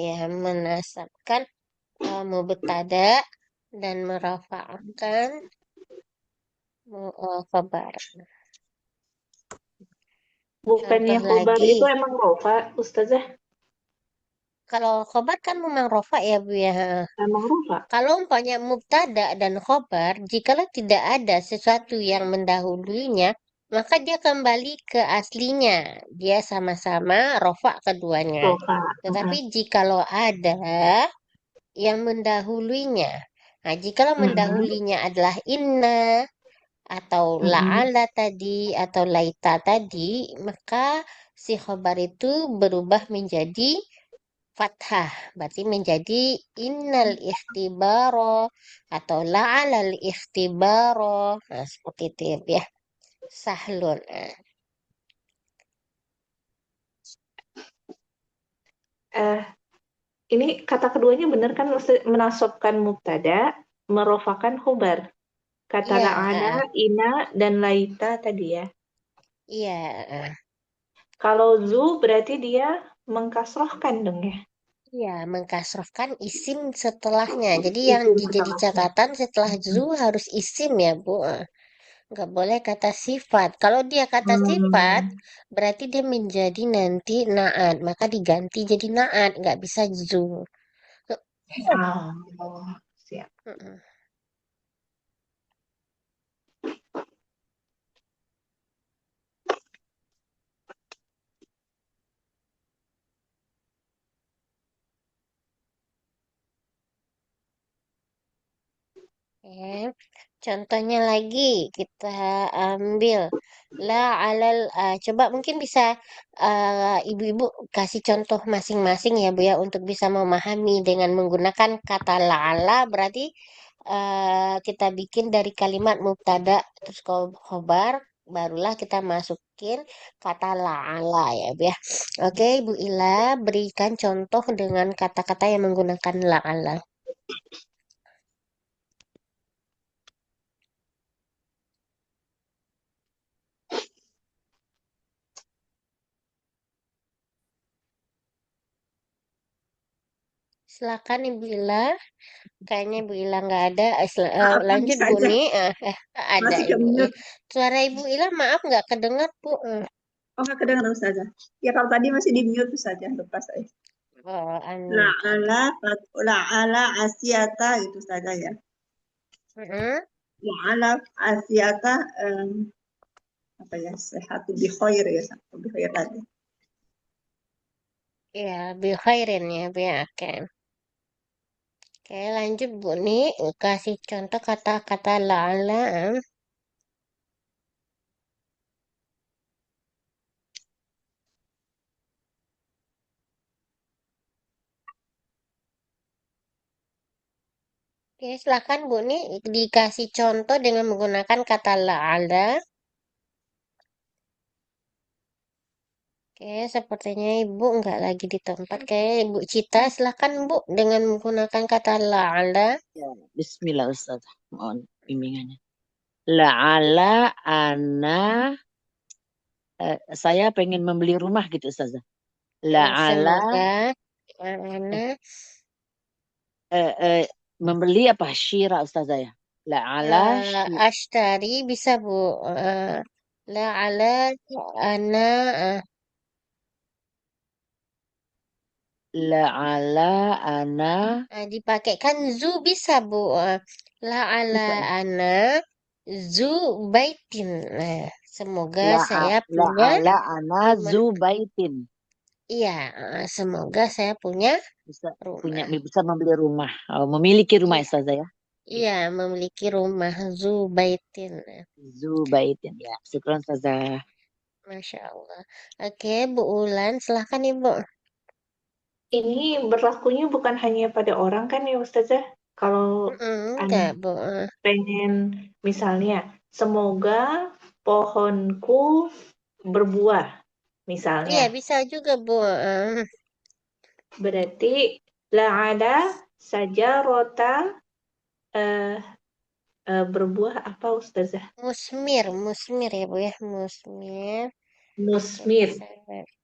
ya menasabkan mubtada dan merofakkan khabar. Bukannya Contoh khobar lagi. itu emang rofa Ustazah? Kalau khobar kan memang rofa ya Bu ya. Emang rupa. Kalau umpamanya mubtada dan khobar, jikalau tidak ada sesuatu yang mendahulunya, maka dia kembali ke aslinya. Dia sama-sama rofa keduanya. Rupa. Tetapi jikalau ada yang mendahulunya, nah jikalau mendahulunya adalah inna atau la'ala tadi atau laita tadi, maka si khobar itu berubah menjadi fathah, berarti menjadi innal ikhtibaro atau la'alal ikhtibaro. Nah, seperti itu ya. Sahlun. Eh, ini kata keduanya benar kan, menasobkan mubtada, merofakan khobar. Kata Iya, la'ana, ina, dan laita tadi ya. iya. Kalau zu berarti dia mengkasrohkan dong ya. Iya, mengkasrofkan isim setelahnya. Jadi yang Isim jadi setelahnya. catatan setelah zu harus isim ya, Bu. Nggak boleh kata sifat. Kalau dia kata sifat, berarti dia menjadi nanti naat. Maka diganti jadi naat. Nggak bisa zu. Oh, siap. Mm-mm. Ya. Contohnya lagi kita ambil la alal coba mungkin bisa ibu-ibu kasih contoh masing-masing ya Bu ya untuk bisa memahami dengan menggunakan kata la ala berarti kita bikin dari kalimat mubtada terus khobar barulah kita masukin kata la ala ya Bu ya. Oke Ibu Ila berikan contoh dengan kata-kata yang menggunakan la ala. Silakan Ibu Ila. Kayaknya Ibu Ila nggak ada. Maaf tadi Lanjut Bu saja Ni. Ada masih ke Ibu Ila. mute. Suara Ibu Ila maaf nggak kedengar Bu. Oh, nggak kedengaran saja. Ya kalau tadi masih di mute saja lepas saya. Unmute. Oke. La'ala asyata itu saja ya. Mm-mm. La'ala asyata apa ya sehatu bi khair ya satu bi khair tadi. Ya, bi khairin ya Bu ya. Oke. Oke, lanjut Bu Ni. Kasih contoh kata-kata la'ala. Oke, silakan Bu Ni dikasih contoh dengan menggunakan kata la'ala. Oke, sepertinya Ibu nggak lagi di tempat. Kayak Ibu Cita, silakan Bu dengan menggunakan kata la'ala. Ya, Bismillah Ustaz. Mohon bimbingannya. La'ala ana saya pengen membeli rumah gitu Ustaz. La'ala Semoga anak membeli apa? Syira Ustazah ya. La'ala ashtari bisa Bu. La'ala ana la'ala ana dipakaikan zu bisa Bu. La'ala bisa. ana zu baitin. Nah, semoga saya punya La'ala ana rumah. zubaitin. Iya, semoga saya punya Bisa punya rumah. bisa membeli rumah. Oh, memiliki rumah Iya, Ustazah ya. iya memiliki rumah zu baitin. Zubaitin ya. Syukran Ustazah. Masya Allah. Oke, Bu Ulan, silahkan Ibu. Ini berlakunya bukan hanya pada orang kan ya Ustazah? Kalau Enggak, anak Bu. pengen misalnya, semoga pohonku berbuah, misalnya. Iya, bisa juga, Bu. Berarti la'ala sajarota eh, berbuah apa Ustazah? Musmir, musmir ya, Bu ya. Musmir. Musmir.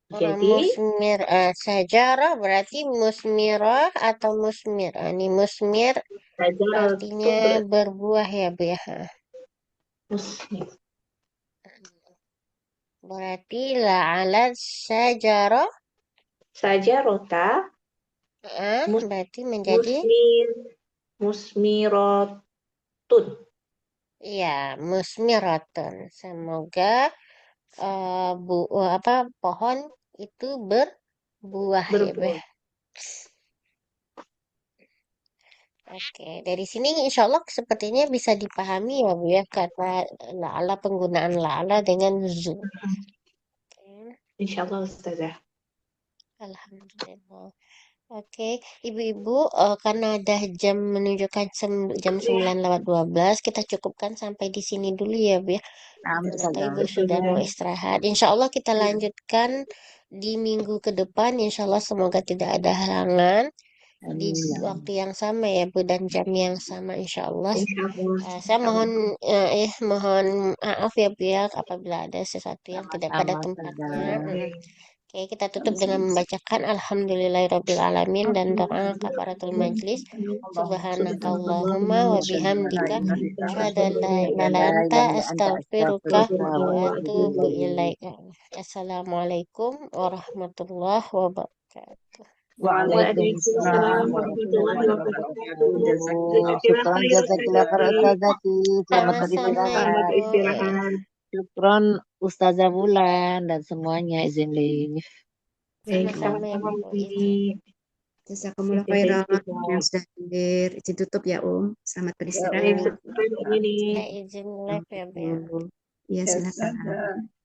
Jadi Musmir sajarah berarti musmirah atau musmir. Ini musmir sajarotu artinya berbuah ya, Bu ya. musmir. Berarti la'ala sajarah Sajarota Mus- Berarti menjadi musmirotun. ya musmiratun. Semoga pohon itu berbuah ya, Beh. Berbuah. Oke, dari sini insya Allah sepertinya bisa dipahami ya Bu ya kata la'ala, penggunaan la'ala dengan zu. Oke, Insyaallah Ustazah. Alhamdulillah. Oke, Ibu-ibu, karena ada jam menunjukkan jam 9:12, kita cukupkan sampai di sini dulu ya Bu ya. Ternyata Ibu sudah mau istirahat. Insya Allah kita lanjutkan di minggu ke depan. Insya Allah semoga tidak ada halangan di waktu yang sama ya Bu dan jam yang sama insya Allah. Insyaallah. Saya mohon maaf ya Bu ya apabila ada sesuatu yang tidak pada Sama-sama tempatnya. Ustazah. Oke, kita tutup dengan membacakan Alhamdulillahirrabbilalamin dan doa kafaratul majlis. Subhanakallahumma wa bihamdika asyhadu an la ilaha illa anta astaghfiruka wa atubu ilaika. Assalamualaikum warahmatullahi wabarakatuh. Waalaikumsalam warahmatullahi wabarakatuh. Syukran jazakillah khairan Ustazati. Selamat Sama-sama beristirahat. Selamat Ibu. istirahat. Syukron Ustazah Bulan dan semuanya izin live. Baik, Sama-sama ya sama-sama Bu. Izin. Umi. Jazakumullah Izin khairan juga. yang sudah hadir. Izin tutup ya, Selamat Baik, beristirahat. seperti ini. Saya izin live ya Bu ya. Ya, silakan. Ustazah.